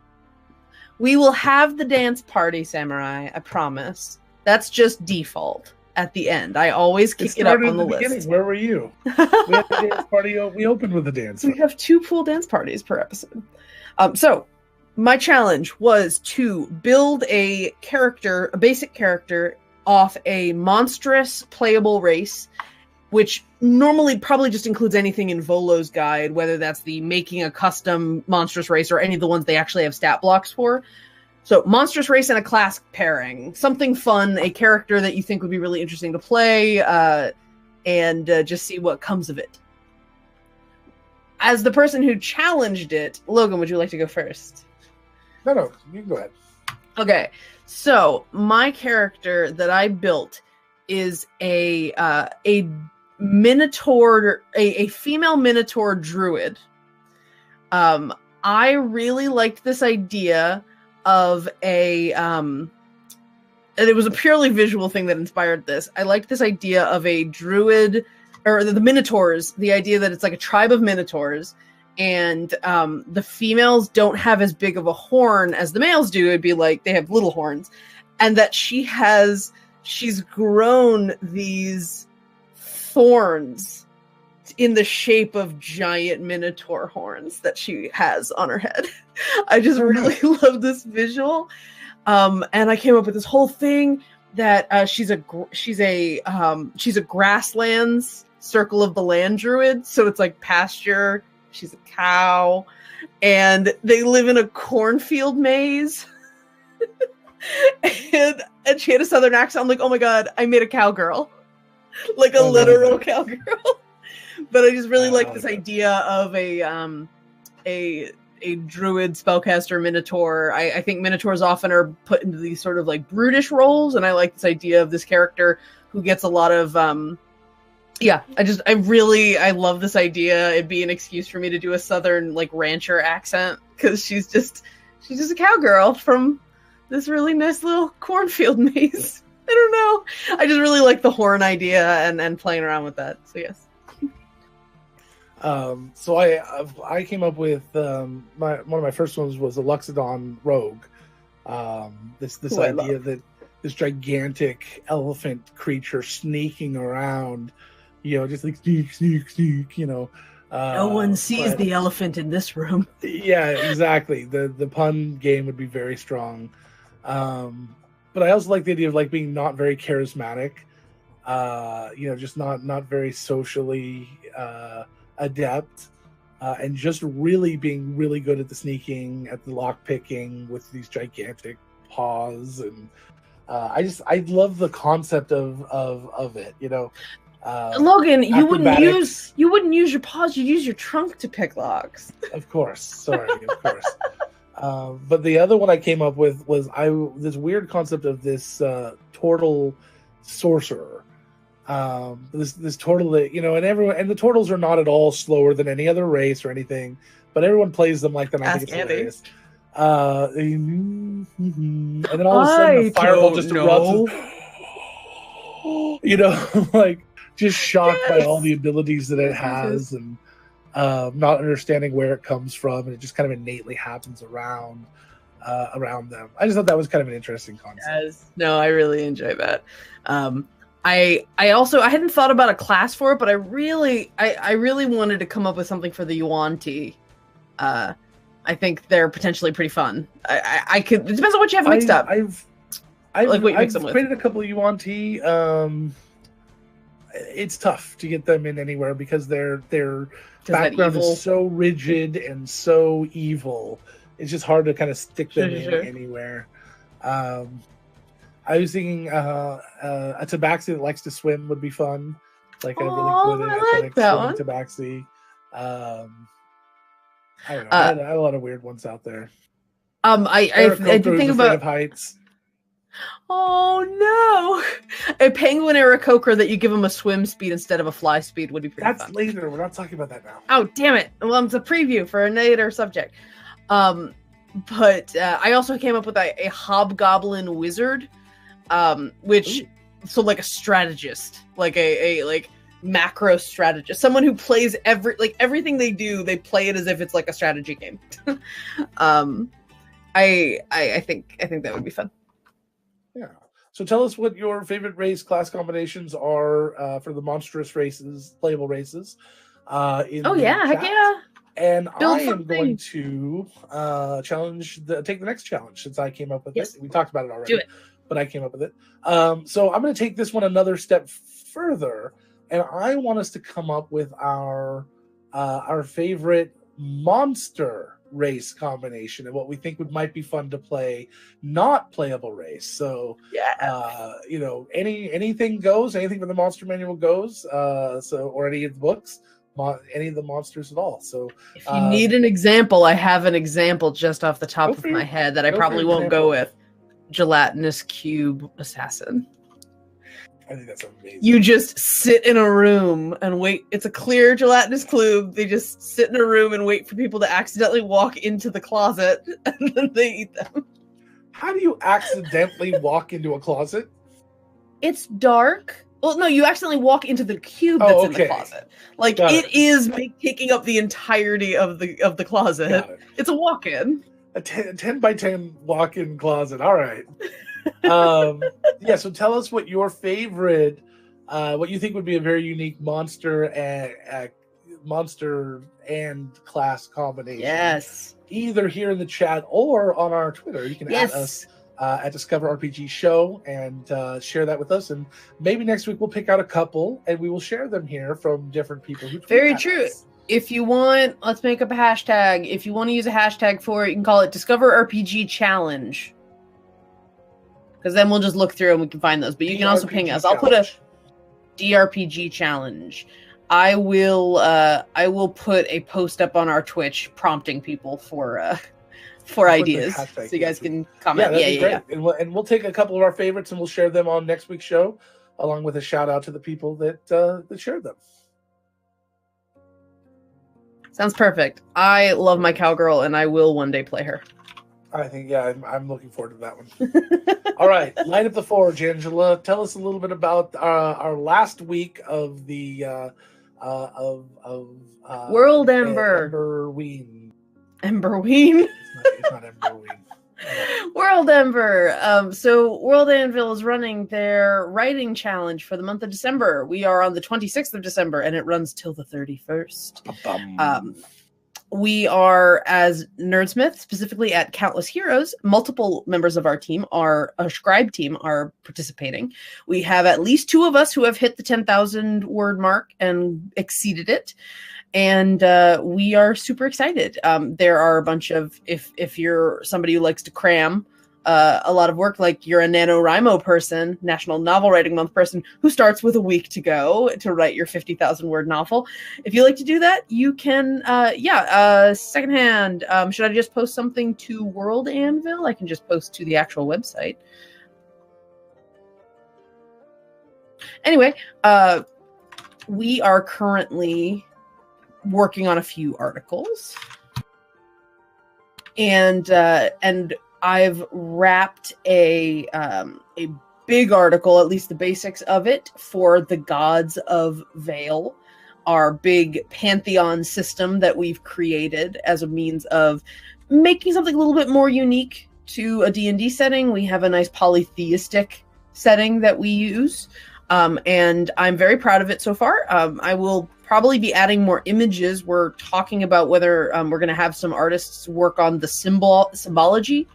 we will have the dance party, Samurai, I promise. That's just default at the end. I always kick it up on the list. Where were you? We had the dance party. We opened with a dance. We have 2 pool dance parties per episode. So my challenge was to build a basic character off a monstrous playable race, which normally probably just includes anything in Volo's guide, whether that's the making a custom monstrous race or any of the ones they actually have stat blocks for. So monstrous race and a class pairing, something fun, a character that you think would be really interesting to play, and just see what comes of it. As the person who challenged it, Logan, would you like to go first? No, you can go ahead. Okay, so my character that I built is a minotaur, a female minotaur druid. I really liked this idea of and it was a purely visual thing that inspired this. I liked this idea of a druid, or the minotaurs, the idea that it's like a tribe of minotaurs, and the females don't have as big of a horn as the males do. It'd be like they have little horns, and that she's grown these thorns in the shape of giant minotaur horns that she has on her head. I just really love this visual. And I came up with this whole thing that she's a grasslands circle of the land druid. So it's like pasture. She's a cow, and they live in a cornfield maze. and she had a southern accent. I'm like, oh my god, I made a cowgirl, like a literal cowgirl. But I just really like this idea of a druid spellcaster minotaur. I think minotaurs often are put into these sort of like brutish roles, and I like this idea of this character who gets a lot of I love this idea. It'd be an excuse for me to do a southern like rancher accent, because she's just a cowgirl from this really nice little cornfield maze. I don't know. I just really like the horn idea and playing around with that. So yes. So I came up with one of my first ones was a Luxodon rogue. This idea that this gigantic elephant creature sneaking around, just like sneak, no one sees the elephant in this room. Yeah, exactly. The pun game would be very strong. But I also like the idea of like being not very charismatic, just not very socially adept, and just really being really good at the sneaking, at the lock picking with these gigantic paws, and I love the concept of it. Logan, you wouldn't use your paws. You use your trunk to pick locks. Of course, sorry, of course. But the other one I came up with was this weird concept of this turtle sorcerer. This turtle that and the turtles are not at all slower than any other race or anything, but everyone plays them like them. I think it's hilarious. And then all of a sudden the fireball just erupts. Like just shocked by all the abilities that it has, and not understanding where it comes from, and it just kind of innately happens around them. I just thought that was kind of an interesting concept. Yes. No, I really enjoy that. I hadn't thought about a class for it, but I really wanted to come up with something for the Yuan-Ti. I think they're potentially pretty fun. I could. It depends on what you have mixed up. I've created a couple of Yuan-Ti. It's tough to get them in anywhere because their background is so rigid and so evil. It's just hard to kind of stick them in anywhere. I was thinking a tabaxi that likes to swim would be fun. Like a really good athletic swimming tabaxi. I don't know. I had a lot of weird ones out there. I did think about heights. Oh no! A penguin or a coker that you give them a swim speed instead of a fly speed would be pretty That's fun. later. We're not talking about that now. Oh damn it! Well, it's a preview for a later subject. But I also came up with a hobgoblin wizard, which so like a strategist, like a like macro strategist, someone who plays everything they do, they play it as if it's like a strategy game. I think that would be fun. Yeah. So tell us what your favorite race class combinations are for the monstrous races, playable races. Heck yeah. And Build I am something. going to take the next challenge since I came up with it. We talked about it already. Do it. But I came up with it. So I'm going to take this one another step further, and I want us to come up with our favorite monster race combination and what we think might be fun to play, not playable race. So anything goes, anything from the monster manual goes. Or any of the books. Any of the monsters at all. So if you need an example, I have an example just off the top of my head that I probably won't go with. Gelatinous cube assassin. I think that's amazing. You just sit in a room and wait. It's a clear gelatinous cube. They just sit in a room and wait for people to accidentally walk into the closet and then they eat them. How do you accidentally walk into a closet? It's dark. Well, no, you accidentally walk into the cube that's in the closet. Like it is taking up the entirety of the closet. It's a walk-in. A 10 by 10 walk-in closet. All right. So tell us what your favorite, what you think would be a very unique monster and class combination. Yes. Either here in the chat or on our Twitter. You can add us at Discover RPG Show and share that with us. And maybe next week we'll pick out a couple and we will share them here from different people. Very true. If you want, let's make up a hashtag. If you want to use a hashtag for it, you can call it Discover RPG Challenge. Because then we'll just look through and we can find those. But you can also ping us. I'll put a DRPG Challenge. I will put a post up on our Twitch prompting people for ideas, so you guys can comment. Yeah. And we'll take a couple of our favorites and we'll share them on next week's show, along with a shout out to the people that shared them. Sounds perfect. I love my cowgirl, and I will one day play her. I think, I'm looking forward to that one. All right, light up the forge, Angela. Tell us a little bit about our last week of the World Ember. Emberween. Emberween. It's not Emberween. World Ember. So World Anvil is running their writing challenge for the month of December. We are on the 26th of December, and it runs till the 31st. We are, as Nerdsmith, specifically at Countless Heroes, multiple members of our team, our scribe team, are participating. We have at least 2 of us who have hit the 10,000 word mark and exceeded it. And we are super excited. There are a bunch of, if you're somebody who likes to cram a lot of work, like you're a NaNoWriMo person, National Novel Writing Month person, who starts with a week to go to write your 50,000 word novel. If you like to do that, you can, secondhand. Should I just post something to World Anvil? I can just post to the actual website. Anyway, we are currently working on a few articles, and I've wrapped a big article, at least the basics of it, for the Gods of Vale, our big pantheon system that we've created as a means of making something a little bit more unique to a D&D setting. We have a nice polytheistic setting that we use, and I'm very proud of it so far. I will probably be adding more images. We're talking about whether we're going to have some artists work on the symbology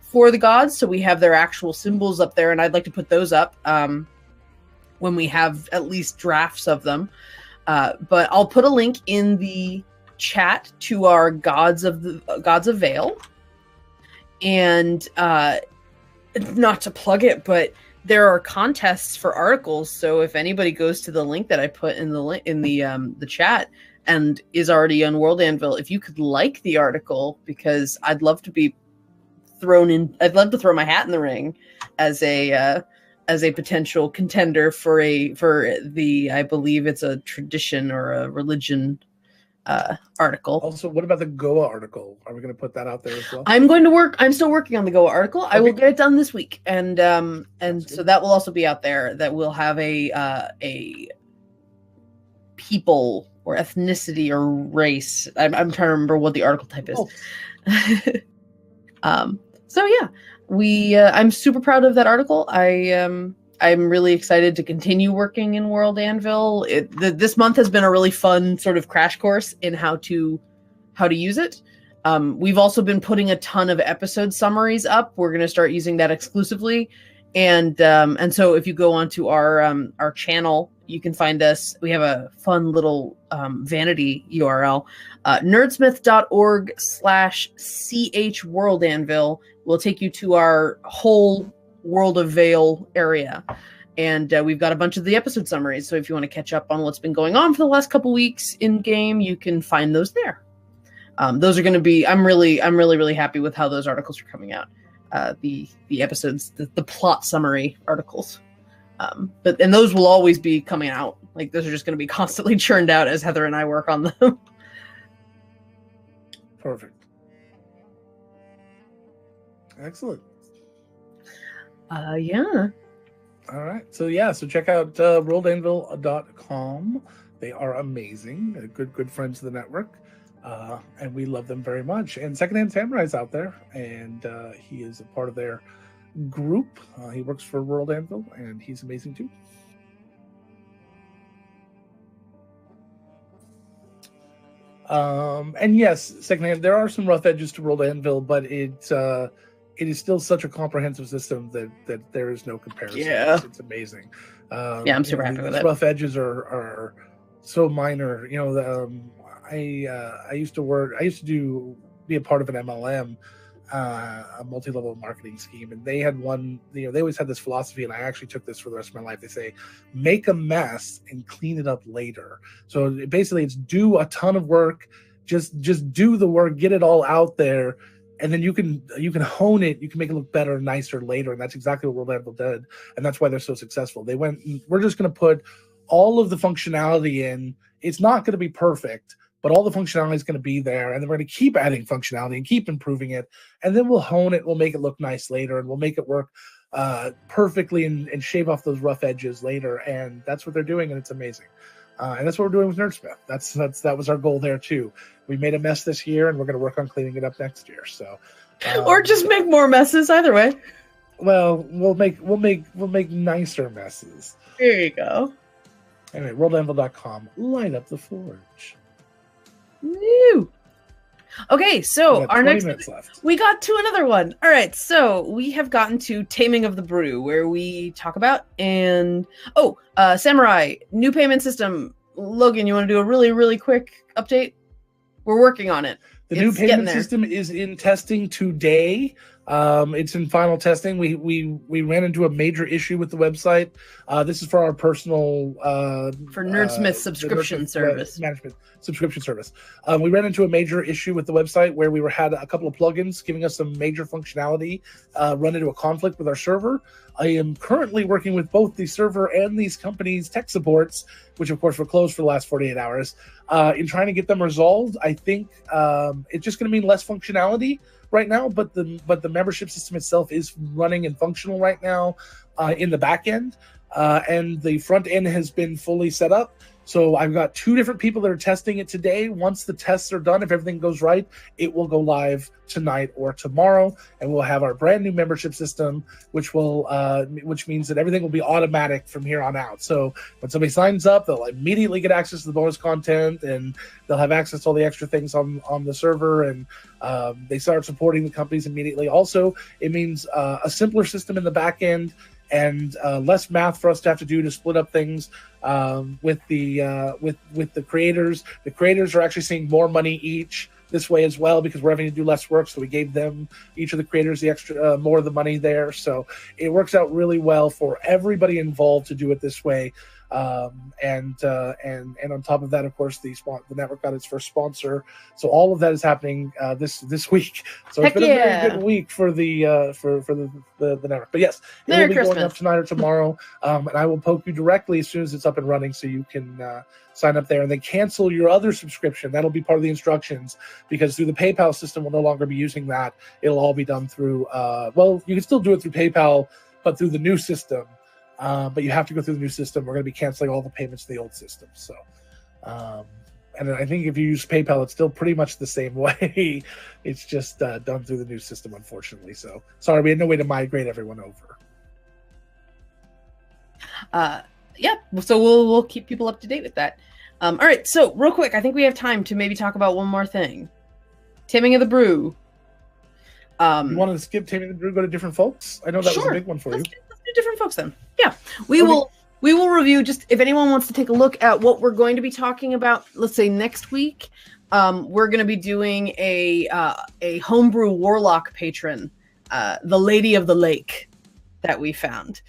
for the gods, so we have their actual symbols up there, and I'd like to put those up when we have at least drafts of them. But I'll put a link in the chat to our Gods of Vale, and not to plug it, but there are contests for articles. So if anybody goes to the link that I put in the chat and is already on World Anvil, if you could like the article, because I'd love to be thrown in. I'd love to throw my hat in the ring as a potential contender for the I believe it's a tradition or a religion article. Also, what about the Goa article? Are we going to put that out there as well? I'm still working on the Goa article. Okay. I will get it done this week, and so that will also be out there. That will have a people or ethnicity or race. I'm trying to remember what the article type is. Oh. So yeah, I'm super proud of that article. I'm really excited to continue working in World Anvil. This month has been a really fun sort of crash course in how to use it. We've also been putting a ton of episode summaries up. We're going to start using that exclusively. And so if you go onto our channel, you can find us. We have a fun little vanity URL, nerdsmith.org/ch World Anvil will take you to our whole World of Vale area. And we've got a bunch of the episode summaries. So if you want to catch up on what's been going on for the last couple weeks in game, you can find those there. Those are going to be, I'm really happy with how those articles are coming out. The episodes, the plot summary articles. But those will always be coming out. Like those are just going to be constantly churned out as Heather and I work on them. Perfect. Excellent. Yeah. All right. So check out worldanvil.com. They are amazing. Good friends of the network. And we love them very much. And Secondhand Samurai's out there, and he is a part of their group. He works for World Anvil, and he's amazing too. And yes, Secondhand, there are some rough edges to World Anvil, but it is still such a comprehensive system that there is no comparison. Yeah. It's amazing. I'm super happy with it. Rough edges are so minor. I used to be a part of an MLM, a multi-level marketing scheme, and they had one. They always had this philosophy, and I actually took this for the rest of my life. They say, make a mess and clean it up later. So basically, it's do a ton of work, just do the work, get it all out there, and then you can hone it. You can make it look better, nicer later, and that's exactly what World Anvil did, and that's why they're so successful. They went, we're just going to put all of the functionality in. It's not going to be perfect, but all the functionality is going to be there, and then we're going to keep adding functionality and keep improving it, and then we'll hone it, we'll make it look nice later, and we'll make it work perfectly and shave off those rough edges later, and that's what they're doing, and it's amazing. And that's what we're doing with Nerdsmith. That was our goal there too. We made a mess this year, and we're going to work on cleaning it up next year. So, or just make more messes. Either way. Well, we'll make nicer messes. There you go. Anyway, worldanvil.com. Light up the forge. Woo! Okay, so our next minutes left. We got to another one. All right, so we have gotten to Taming of the Brew, where we talk about Samurai new payment system. Logan, you want to do a really, really quick update? We're working on it. The new payment system is in testing today. It's in final testing. We ran into a major issue with the website. This is for our personal for Nerdsmith subscription service management subscription service. We ran into a major issue with the website where we had a couple of plugins giving us some major functionality run into a conflict with our server. I am currently working with both the server and these companies' tech supports, which of course were closed for the last 48 hours, in trying to get them resolved. I think it's just going to mean less functionality right now, but the membership system itself is running and functional right now in the back end, and the front end has been fully set up. So I've got 2 different people that are testing it today. Once the tests are done, if everything goes right, it will go live tonight or tomorrow, and we'll have our brand new membership system, which means that everything will be automatic from here on out. So when somebody signs up, they'll immediately get access to the bonus content, and they'll have access to all the extra things on the server, and they start supporting the companies immediately. Also, it means a simpler system in the back end, and less math for us to have to do to split up things with the creators. The creators are actually seeing more money each this way as well, because we're having to do less work. So we gave them, each of the creators, the extra more of the money there. So it works out really well for everybody involved to do it this way. And on top of that, of course, the network got its first sponsor. So all of that is happening this week. So it's been a very good week for the network. But yes, it will be going up tonight or tomorrow, and I will poke you directly as soon as it's up and running, so you can sign up there and then cancel your other subscription. That'll be part of the instructions, because through the PayPal system, we'll no longer be using that. It'll all be done through. Well, you can still do it through PayPal, but through the new system. But you have to go through the new system. We're going to be canceling all the payments to the old system. So, and I think if you use PayPal, it's still pretty much the same way. It's just done through the new system, unfortunately. So, sorry, we had no way to migrate everyone over. Yeah, so we'll keep people up to date with that. All right, so real quick, I think we have time to maybe talk about one more thing. Taming of the Brew. You want to skip Taming of the Brew, go to different folks? I know that was a big one for you. Let's do different folks then. Yeah, we will review, just if anyone wants to take a look at what we're going to be talking about, let's say next week. We're going to be doing a homebrew warlock patron, the Lady of the Lake, that we found.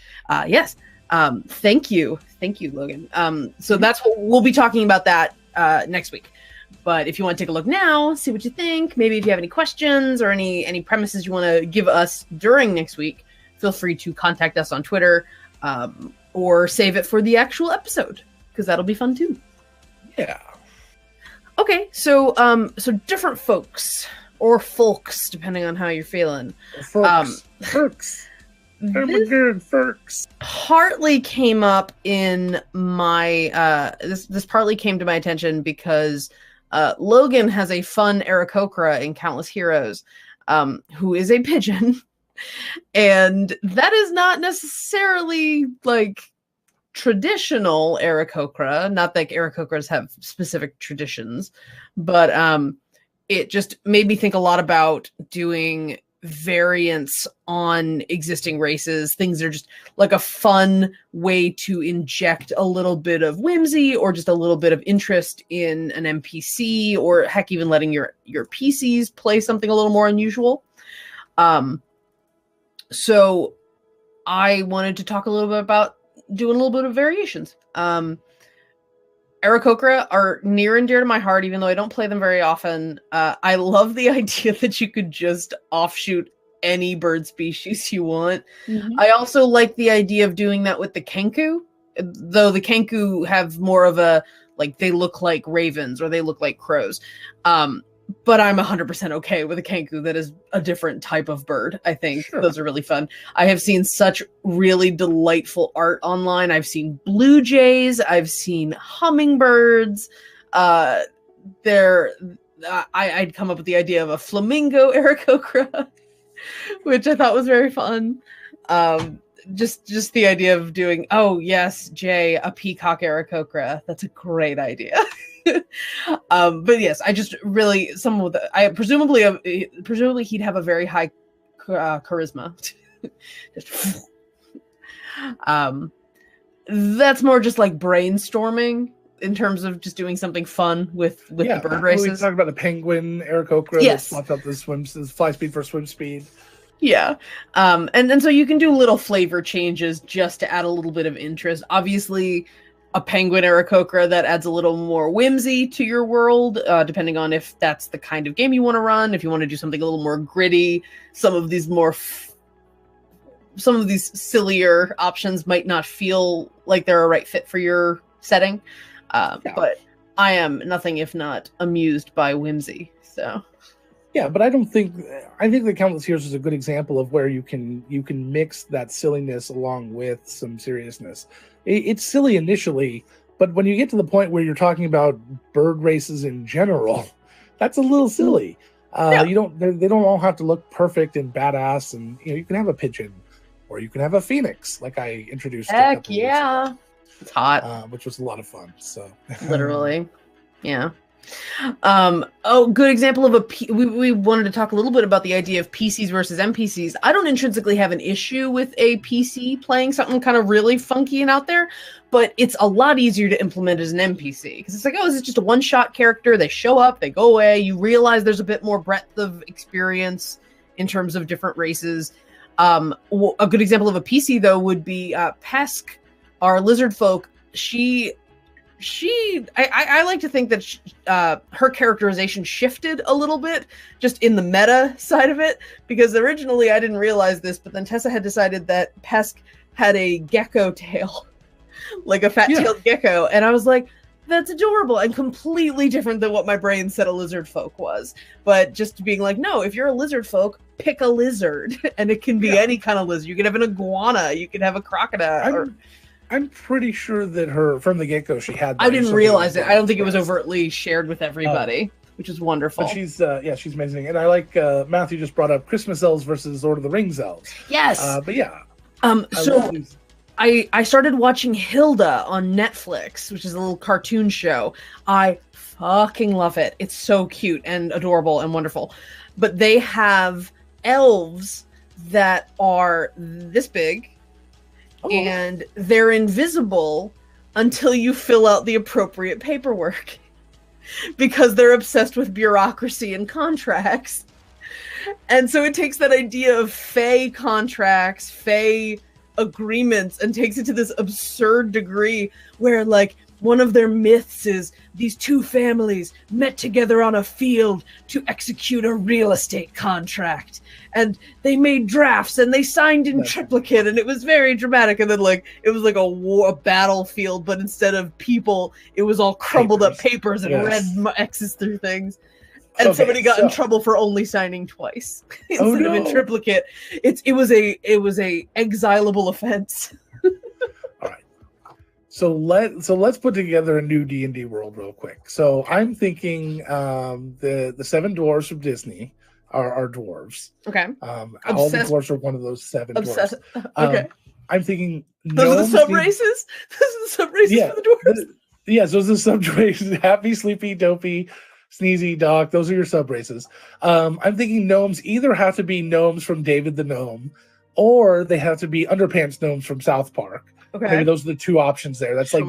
Yes. Thank you, Logan. So that's what we'll be talking about that next week. But if you want to take a look now, see what you think, maybe if you have any questions or any premises you want to give us during next week, feel free to contact us on Twitter, or save it for the actual episode, because that'll be fun too. Yeah. Okay, so different folks, or folks, depending on how you're feeling. Folks. Folks. Partly came up in my this partly came to my attention because Logan has a fun Aarakocra in Countless Heroes, who is a pigeon, and that is not necessarily like traditional Aarakocra. Not that Aarakocras have specific traditions, but it just made me think a lot about doing variants on existing races, things that are just like a fun way to inject a little bit of whimsy or just a little bit of interest in an NPC, or heck, even letting your PCs play something a little more unusual. So I wanted to talk a little bit about doing a little bit of variations. Aarakocra are near and dear to my heart, even though I don't play them very often. I love the idea that you could just offshoot any bird species you want. Mm-hmm. I also like the idea of doing that with the Kenku, though the Kenku have more of a, like, they look like ravens or they look like crows. But I'm 100% okay with a Kenku that is a different type of bird. I think those are really fun. I have seen such really delightful art online. I've seen blue jays. I've seen hummingbirds. I'd come up with the idea of a flamingo Aarakocra, which I thought was very fun. Just the idea of doing, oh yes, Jay, a peacock Aarakocra. That's a great idea. But yes, I just really presumably he'd have a very high charisma. That's more just like brainstorming in terms of just doing something fun with the bird races. We talked about the penguin Aarakocra. Yes, that swapped up the fly speed for swim speed. Yeah. And so you can do little flavor changes just to add a little bit of interest. Obviously, a penguin Aarakocra that adds a little more whimsy to your world, depending on if that's the kind of game you want to run. If you want to do something a little more gritty, some of these sillier options might not feel like they're a right fit for your setting. But I am nothing if not amused by whimsy. So. Yeah, but I think the Countless Heroes is a good example of where you can mix that silliness along with some seriousness. It's silly initially, but when you get to the point where you're talking about bird races in general, that's a little silly. They don't all have to look perfect and badass, and you can have a pigeon, or you can have a phoenix, like I introduced. Heck yeah, it's hot, which was a lot of fun. So literally, yeah. Good example of we wanted to talk a little bit about the idea of PCs versus NPCs. I don't intrinsically have an issue with a PC playing something kind of really funky and out there, but it's a lot easier to implement as an NPC because it's like, oh, is it just a one-shot character? They show up, they go away. You realize there's a bit more breadth of experience in terms of different races. A good example of a PC though would be Pesk, our lizard folk. I like to think that her characterization shifted a little bit just in the meta side of it, because originally I didn't realize this, but then Tessa had decided that Pesk had a gecko tail, like a fat-tailed gecko, and I was like, that's adorable and completely different than what my brain said a lizard folk was. But just being like, no, if you're a lizard folk, pick a lizard, and it can be any kind of lizard. You can have an iguana, you can have a crocodile. I'm pretty sure that from the get-go she had that. I didn't realize it. I don't think it was overtly shared with everybody, which is wonderful. But she's amazing. And I like Matthew just brought up Christmas elves versus Lord of the Rings elves. Yes. But yeah. I started watching Hilda on Netflix, which is a little cartoon show. I fucking love it. It's so cute and adorable and wonderful. But they have elves that are this big, and they're invisible until you fill out the appropriate paperwork because they're obsessed with bureaucracy and contracts. And so it takes that idea of fae contracts, fae agreements, and takes it to this absurd degree where, like, one of their myths is these two families met together on a field to execute a real estate contract. And they made drafts and they signed in triplicate, and it was very dramatic. And then, like, it was like a battlefield, but instead of people, it was all crumbled up papers and red X's through things. And somebody got in trouble for only signing twice instead of in triplicate. It was a exilable offense. All right. So let's put together a new D&D world real quick. So I'm thinking the seven dwarves from Disney are dwarves. Okay. All the dwarves are one of those seven dwarves. Okay. I'm thinking those are the sub races. Those are the sub races for the dwarves. Yes, those are the sub races. Happy, sleepy, dopey, sneezy, doc. Those are your sub races. I'm thinking gnomes either have to be gnomes from David the Gnome, or they have to be underpants gnomes from South Park. Okay. Maybe those are the two options there. That's like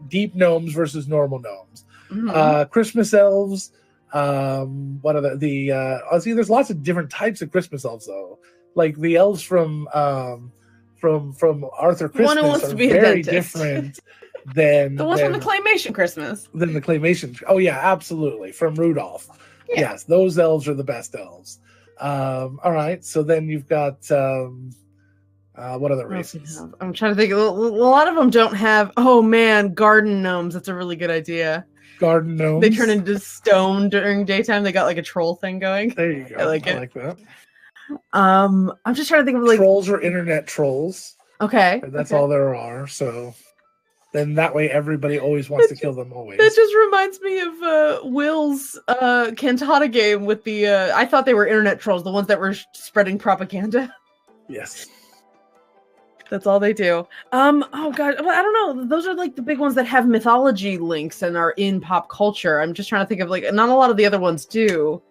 deep gnomes versus normal gnomes. Mm-hmm. Christmas elves. What are see, there's lots of different types of Christmas elves though. Like the elves from Arthur Christmas one who wants are to be very a dentist. Different than the ones from the claymation Christmas. Than the claymation. Oh yeah, absolutely. From Rudolph. Yeah. Yes, those elves are the best elves. All right, so then you've got what other races? I'm trying to think. A lot of them don't have. Oh man, garden gnomes. That's a really good idea. Garden gnomes. They turn into stone during daytime. They got like a troll thing going. There you go. I like that. I'm just trying to think of like trolls or internet trolls. Okay. That's all there are. So then that way everybody always wants to kill them always. That just reminds me of Will's Cantata game with the I thought they were internet trolls, the ones that were spreading propaganda. Yes. That's all they do. Oh god, I don't know. Those are like the big ones that have mythology links and are in pop culture. I'm just trying to think of like not a lot of the other ones do.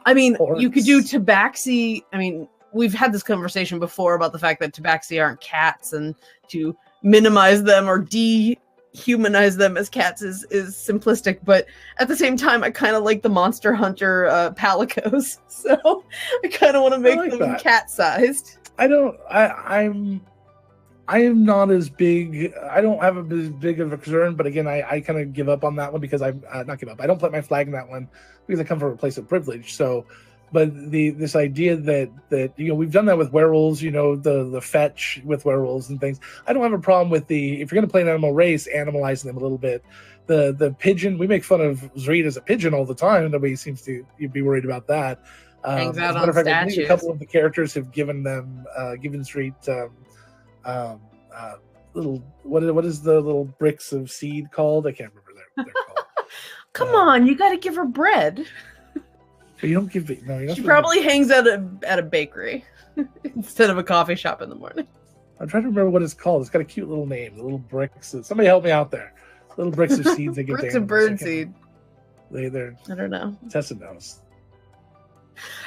I mean, you could do tabaxi. I mean, we've had this conversation before about the fact that tabaxi aren't cats, and to minimize them or dehumanize them as cats is simplistic. But at the same time, I kind of like the Monster Hunter palicos, so I kind of want to make them cat-sized. I am not as big. I don't have as big of a concern, but again, I kind of give up on that one because I'm not give up. I don't plant my flag in that one because I come from a place of privilege. So, but this idea that we've done that with werewolves, the fetch with werewolves and things. I don't have a problem with if you're going to play an animal race, animalizing them a little bit. The pigeon, we make fun of Zreed as a pigeon all the time. Nobody seems to be worried about that. Hangs out as a matter on of fact, statues. I think a couple of the characters have given Zreed little what is the little bricks of seed called? I can't remember they're called. Come on, you got to give her bread. But you don't give it. No, she probably hangs out at a bakery instead of a coffee shop in the morning. I'm trying to remember what it's called. It's got a cute little name. The little bricks. Somebody help me out there. Little bricks of seeds they give bricks to of bird seed. They're I don't know. Tessa knows.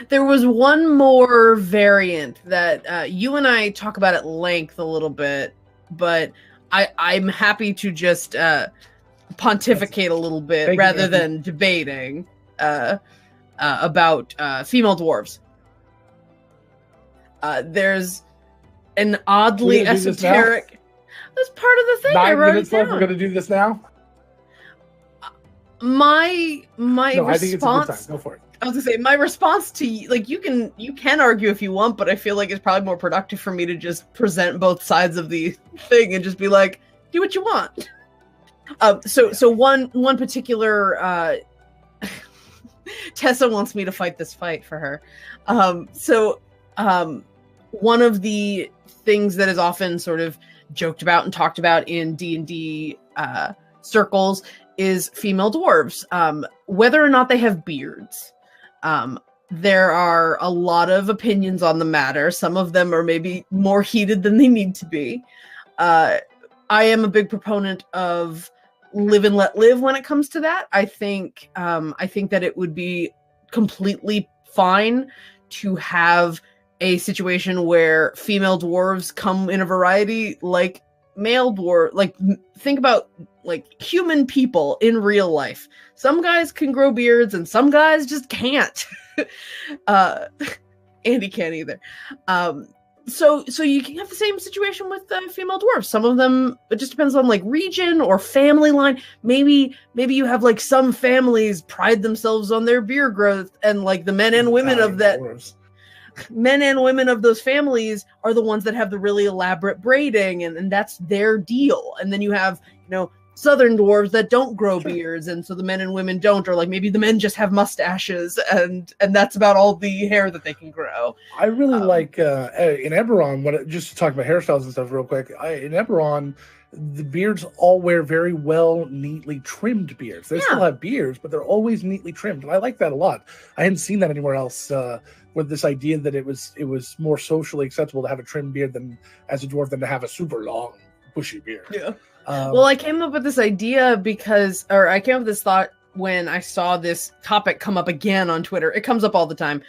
There was one more variant that you and I talk about at length a little bit, but I'm happy to just pontificate a little bit rather than debating about female dwarves. There's an oddly esoteric. That's part of the thing. I 9 wrote minutes it left. We're down. going to do this now. My No, I think it's a good time. response. Go for it. I was gonna say my response to like you can argue if you want, but I feel like it's probably more productive for me to just present both sides of the thing and just be like, do what you want. So one particular Tessa wants me to fight this fight for her. One of the things that is often sort of joked about and talked about in D&D circles is female dwarves, whether or not they have beards. There are a lot of opinions on the matter. Some of them are maybe more heated than they need to be. I am a big proponent of live and let live when it comes to that. I think that it would be completely fine to have a situation where female dwarves come in a variety like male dwarf. Like think about like human people in real life. Some guys can grow beards and some guys just can't. Andy can't either. So you can have the same situation with female dwarves. Some of them, it just depends on like region or family line. Maybe you have like some families pride themselves on their beard growth, and like the men and women of that Dwarves. men and women of those families are the ones that have the really elaborate braiding, and that's their deal. And then you have, southern dwarves that don't grow beards, and so the men and women don't, or like maybe the men just have mustaches, and that's about all the hair that they can grow. I really like in Eberron, just to talk about hairstyles and stuff real quick, in Eberron, the beards all wear very well, neatly trimmed beards. They still have beards, but they're always neatly trimmed, and I like that a lot. I hadn't seen that anywhere else, with this idea that it was more socially acceptable to have a trimmed beard as a dwarf than to have a super long, bushy beard. Yeah. Well, I came up with this idea I came up with this thought when I saw this topic come up again on Twitter. It comes up all the time.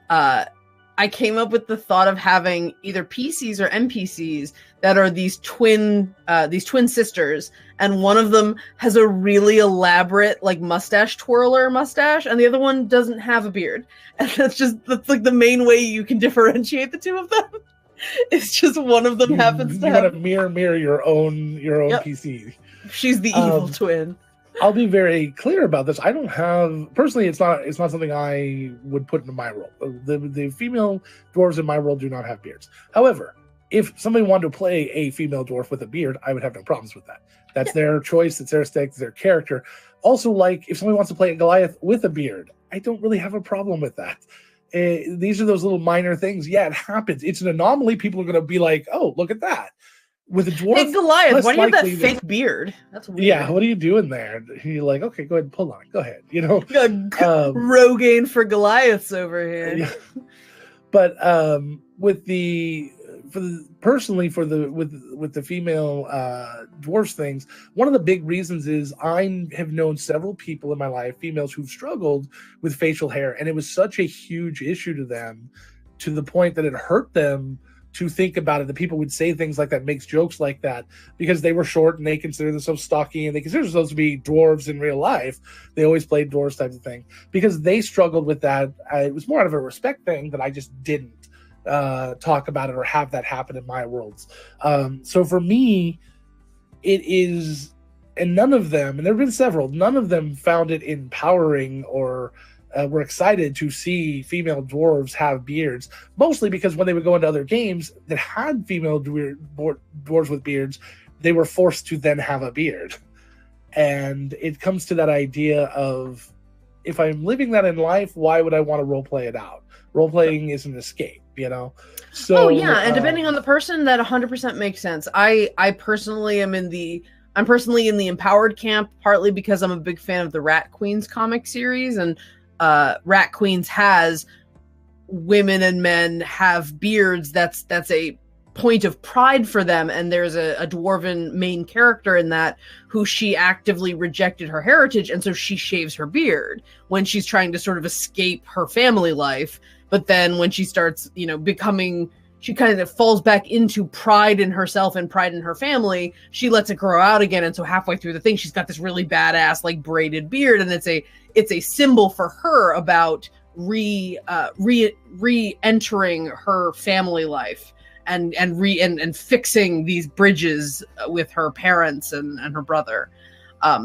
I came up with the thought of having either PCs or NPCs that are these twin sisters, and one of them has a really elaborate like mustache twirler mustache, and the other one doesn't have a beard. And that's like the main way you can differentiate the two of them. It's just one of them happens to have a mirror your own Yep. PC. She's the evil twin. I'll be very clear about this. I don't have personally. It's not something I would put into my role. The female dwarves in my role do not have beards. However, if somebody wanted to play a female dwarf with a beard, I would have no problems with that. That's their choice. It's their aesthetic. It's their character. Also, like if somebody wants to play a Goliath with a beard, I don't really have a problem with that. These are those little minor things. Yeah, it happens. It's an anomaly. People are going to be like, "Oh, look at that." With a dwarf, hey Goliath, why do you have that fake beard? That's weird. Yeah, what are you doing there? And you're like, okay, go ahead and pull on it. Go ahead. Rogaine for Goliaths over here. Yeah. But with the female dwarves things, one of the big reasons is I have known several people in my life, females, who've struggled with facial hair, and it was such a huge issue to them, to the point that it hurt them to think about it. The people would say things like that, makes jokes like that, because they were short and they consider themselves stocky and they consider themselves to be dwarves in real life. They always played dwarves type of thing because they struggled with that. It was more out of a respect thing that I just didn't talk about it or have that happen in my worlds. So for me, it is, and none of them, and there have been several, none of them found it empowering or were excited to see female dwarves have beards, mostly because when they would go into other games that had female dwarves with beards, they were forced to then have a beard. And it comes to that idea of, if I'm living that in life, why would I want to role play it out? Role playing is an escape, So, and depending on the person, that 100% makes sense. I personally am I'm personally in the empowered camp, partly because I'm a big fan of the Rat Queens comic series, and Rat Queens has women and men have beards. That's a point of pride for them, and there's a dwarven main character in that who she actively rejected her heritage, and so she shaves her beard when she's trying to sort of escape her family life. But then when she starts, she kind of falls back into pride in herself and pride in her family. She lets it grow out again, and so halfway through the thing, she's got this really badass like braided beard, and it's a symbol for her about re-entering her family life. and fixing these bridges with her parents and her brother.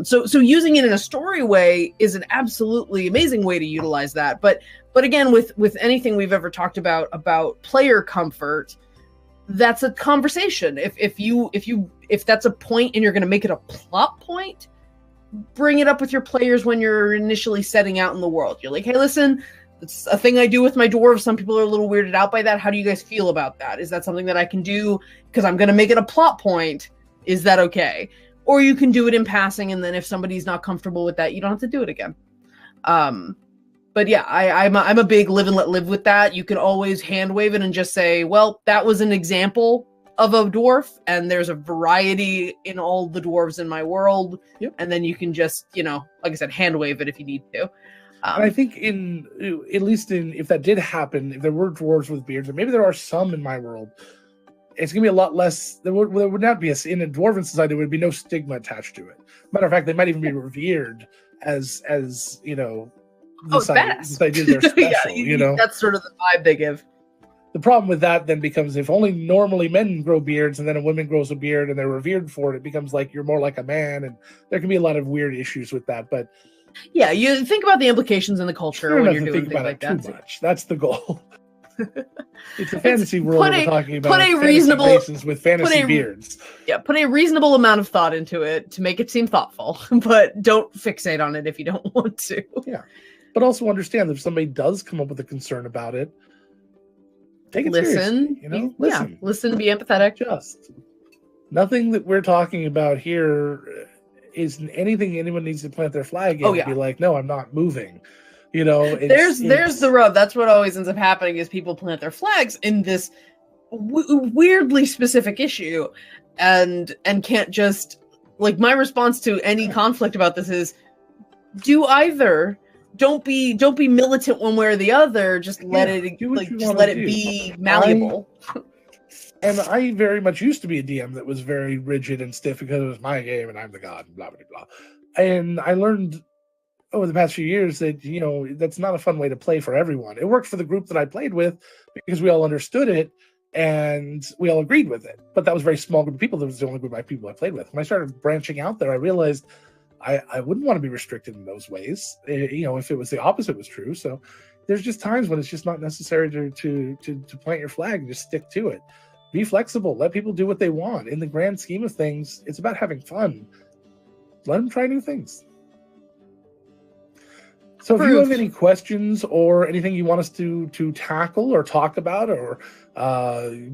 So using it in a story way is an absolutely amazing way to utilize that. But again, with anything we've ever talked about player comfort, that's a conversation. If that's a point and you're going to make it a plot point, bring it up with your players when you're initially setting out in the world. You're like, hey, listen, it's a thing I do with my dwarves. Some people are a little weirded out by that. How do you guys feel about that? Is that something that I can do? Because I'm going to make it a plot point. Is that okay? Or you can do it in passing, and then if somebody's not comfortable with that, you don't have to do it again. But yeah, I'm a big live and let live with that. You can always hand wave it and just say, well, that was an example of a dwarf, and there's a variety in all the dwarves in my world. Yep. And then you can just, like I said, hand wave it if you need to. And I think if that did happen, if there were dwarves with beards, and maybe there are some in my world, it's going to be a lot less. There would not be in a dwarven society, there would be no stigma attached to it. Matter of fact, they might even be revered as this idea they're special. Yeah, that's sort of the vibe they give. The problem with that then becomes if only normally men grow beards and then a woman grows a beard and they're revered for it, it becomes like you're more like a man, and there can be a lot of weird issues with that. But yeah, you think about the implications in the culture when you're doing things like that. Too much. That's the goal. It's a fantasy world we're talking about. Put a reasonable with fantasy beards. Yeah, put a reasonable amount of thought into it to make it seem thoughtful, but don't fixate on it if you don't want to. Yeah, but also understand that if somebody does come up with a concern about it, take it seriously. Listen, be empathetic. Just nothing that we're talking about here is anything anyone needs to plant their flag in. Be like, no, I'm not moving. There's the rub. That's what always ends up happening is people plant their flags in this weirdly specific issue, and can't just like. My response to any conflict about this is do either. Don't be militant one way or the other. Just let it be malleable. And I very much used to be a DM that was very rigid and stiff because it was my game and I'm the god and blah blah blah. And I learned over the past few years that that's not a fun way to play for everyone. It worked for the group that I played with because we all understood it and we all agreed with it. But that was a very small group of people. That was the only group of people I played with. When I started branching out there, I realized I wouldn't want to be restricted in those ways. If it was the opposite was true. So there's just times when it's just not necessary to plant your flag and just stick to it. Be flexible. Let people do what they want. In the grand scheme of things, it's about having fun. Let them try new things. So if you have any questions or anything you want us to tackle or talk about, or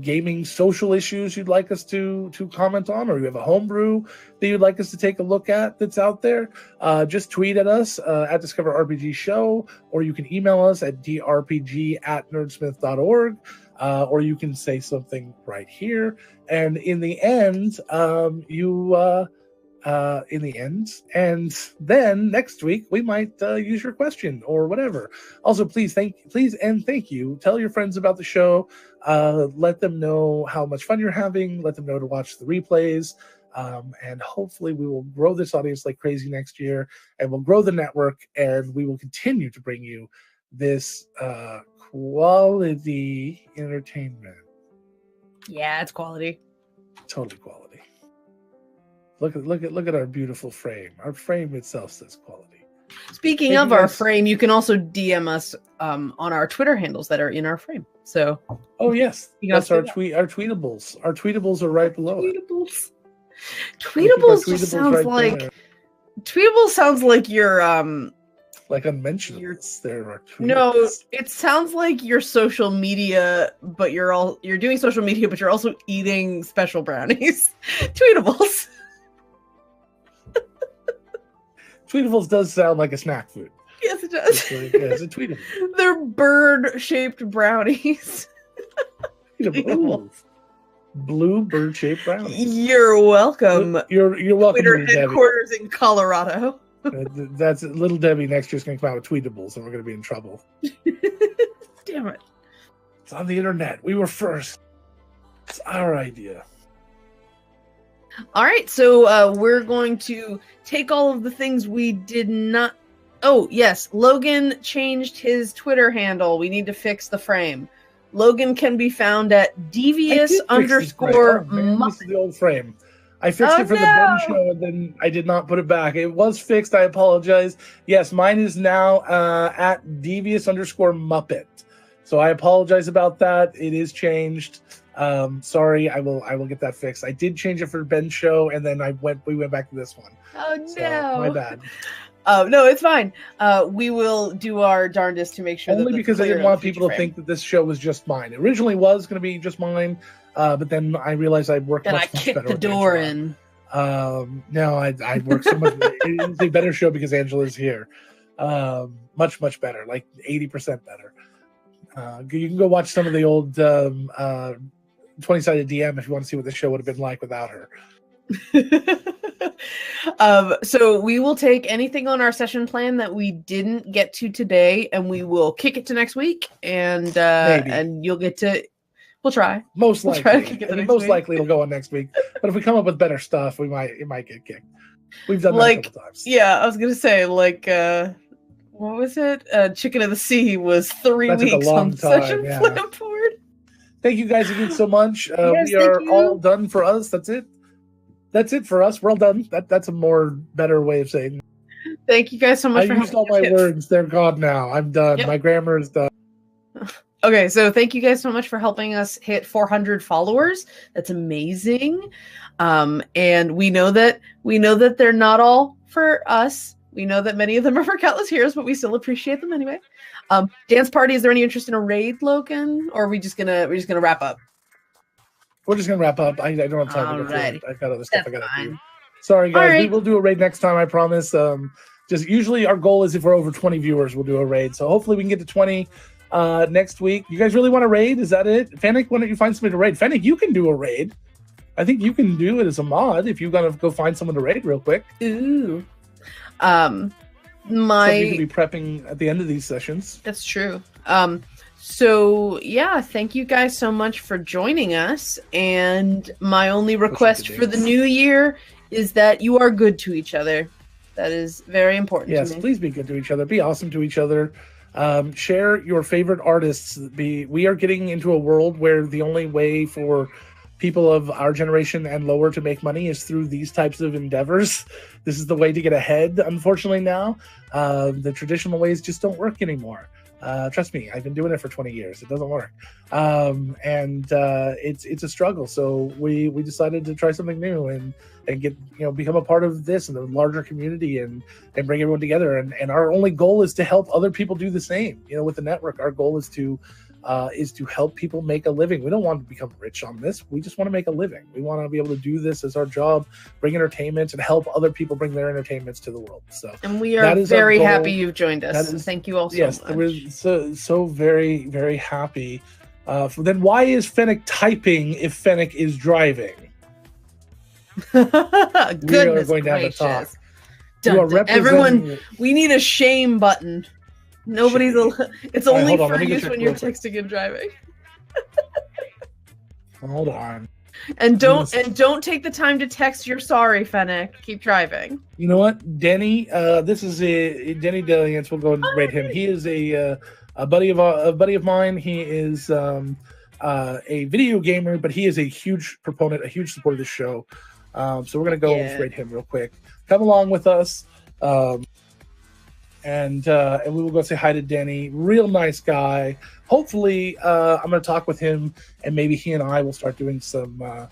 gaming social issues you'd like us to comment on, or you have a homebrew that you'd like us to take a look at that's out there, just tweet at us at Discover RPG Show, or you can email us at drpg@nerdsmith.org, or you can say something right here. And in the end, and then next week we might use your question or whatever. Also, please thank you. Tell your friends about the show. Let them know how much fun you're having. Let them know to watch the replays. And hopefully we will grow this audience like crazy next year, and we'll grow the network, and we will continue to bring you this quality entertainment. Yeah, it's quality. Totally quality. Look at our beautiful frame. Our frame itself says quality. Speaking of our frame, you can also DM us on our Twitter handles that are in our frame. So yes, that's our tweetables. Our tweetables are right below. Tweetables just sounds right like there. Tweetables sounds like your like unmentionables. There are tweetables. No, it sounds like your social media, but you're doing social media, but you're also eating special brownies. Tweetables. Tweetables does sound like a snack food. Yes, it does. It's a tweetable. They're bird-shaped brownies. Ooh. Blue bird-shaped brownies. You're welcome. You're welcome. Twitter headquarters in Colorado. That's Little Debbie next year's going to come out with tweetables, and we're going to be in trouble. Damn it! It's on the internet. We were first. It's our idea. All right, so we're going to take all of the things we did not... Oh, yes, Logan changed his Twitter handle. We need to fix the frame. Logan can be found at devious underscore this is the old frame. I fixed it for the Ben show, and then I did not put it back. It was fixed. I apologize. Yes, mine is now at devious underscore Muppet. So I apologize about that. It is changed. Sorry, I will get that fixed. I did change it for Ben's show, and then we went back to this one. Oh no, so, my bad. No, it's fine. We will do our darndest to make sure. Only because I didn't want people to think that this show was just mine. It originally was going to be just mine, but then I realized I'd work much better. Kicked the door in. No, I work so much. It's a better show because Angela's here. Much better, like 80% better. You can go watch some of the old 20-sided DM if you want to see what the show would have been like without her. So we will take anything on our session plan that we didn't get to today, and we will kick it to next week. And you'll get to. We'll try. Most likely, likely it'll go on next week. But if we come up with better stuff, it might get kicked. We've done that a couple times. Yeah, I was gonna say what was it? Chicken of the Sea was 3 weeks on session plan board. Thank you guys again so much. We are all done for us. That's it. That's it for us. We're all done. That's a better way of saying. Thank you guys so much. I used all my words. They're gone now. I'm done. Yep. My grammar is done. Okay, so thank you guys so much for helping us hit 400 followers. That's amazing. And we know that they're not all for us. We know that many of them are for Countless Heroes, but we still appreciate them anyway. Dance party. Is there any interest in a raid, Logan? Or are we just gonna wrap up? We're just gonna wrap up. I don't have time to go through it. I've got other stuff I gotta do. Sorry, guys. Right. We will do a raid next time. I promise. Just usually our goal is if we're over 20 viewers, we'll do a raid. So hopefully we can get to 20 next week. You guys really want a raid? Is that it? Fennec, why don't you find somebody to raid? Fennec, you can do a raid. I think you can do it as a mod if you're gonna go find someone to raid real quick. Ooh. So you can be prepping at the end of these sessions. That's true. So yeah, thank you guys so much for joining us. And my only request for the new year is that you are good to each other. That is very important. Yes, to me. Please be good to each other. Be awesome to each other. Share your favorite artists. We are getting into a world where the only way for people of our generation and lower to make money is through these types of endeavors. This is the way to get ahead, unfortunately, now. The traditional ways just don't work anymore. Trust me, I've been doing it for 20 years. It doesn't work. It's a struggle. So we decided to try something new and get, become a part of this and the larger community and bring everyone together. And our only goal is to help other people do the same. With the network, our goal is to help people make a living. We don't want to become rich on this. We just want to make a living. We want to be able to do this as our job, bring entertainment, and help other people bring their entertainments to the world. And we are very happy you've joined us. Thank you all so much. Yes, we're so very, very happy. Then why is Fennec typing if Fennec is driving? Goodness we are going gracious. To have a talk. Everyone, we need a shame button. Nobody's. It's only for use when you're texting and driving. Hold on. And don't take the time to text. You're sorry, Fennec. Keep driving. You know what, Denny? This is Denny Deliance. We'll go and rate him. He is a buddy of mine. He is a video gamer, but he is a huge proponent, a huge supporter of the show. So we're gonna go and rate him real quick. Come along with us. And we will go say hi to Denny. Real nice guy. Hopefully, I'm going to talk with him, and maybe he and I will start doing some my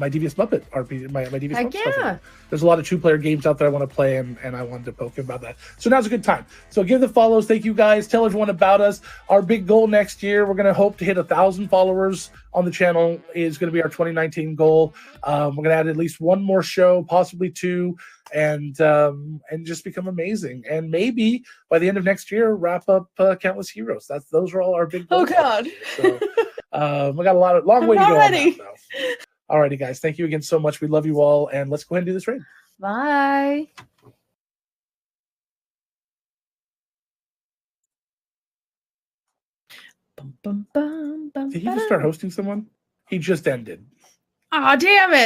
Devious Muppet RPG, my Devious Muppet stuff. There's a lot of 2-player games out there I want to play, and I wanted to poke him about that. So now's a good time. So give the follows. Thank you guys. Tell everyone about us. Our big goal next year, we're going to hope to hit 1,000 followers on the channel is going to be our 2019 goal. We're going to add at least one more show, possibly 2, and just become amazing. And maybe by the end of next year, wrap up Countless Heroes. Those are all our big goals. Oh God. So we got a long way to go on that, though. Alrighty, guys. Thank you again so much. We love you all, and let's go ahead and do this raid. Bye. Did he just start hosting someone? He just ended. Aw, damn it.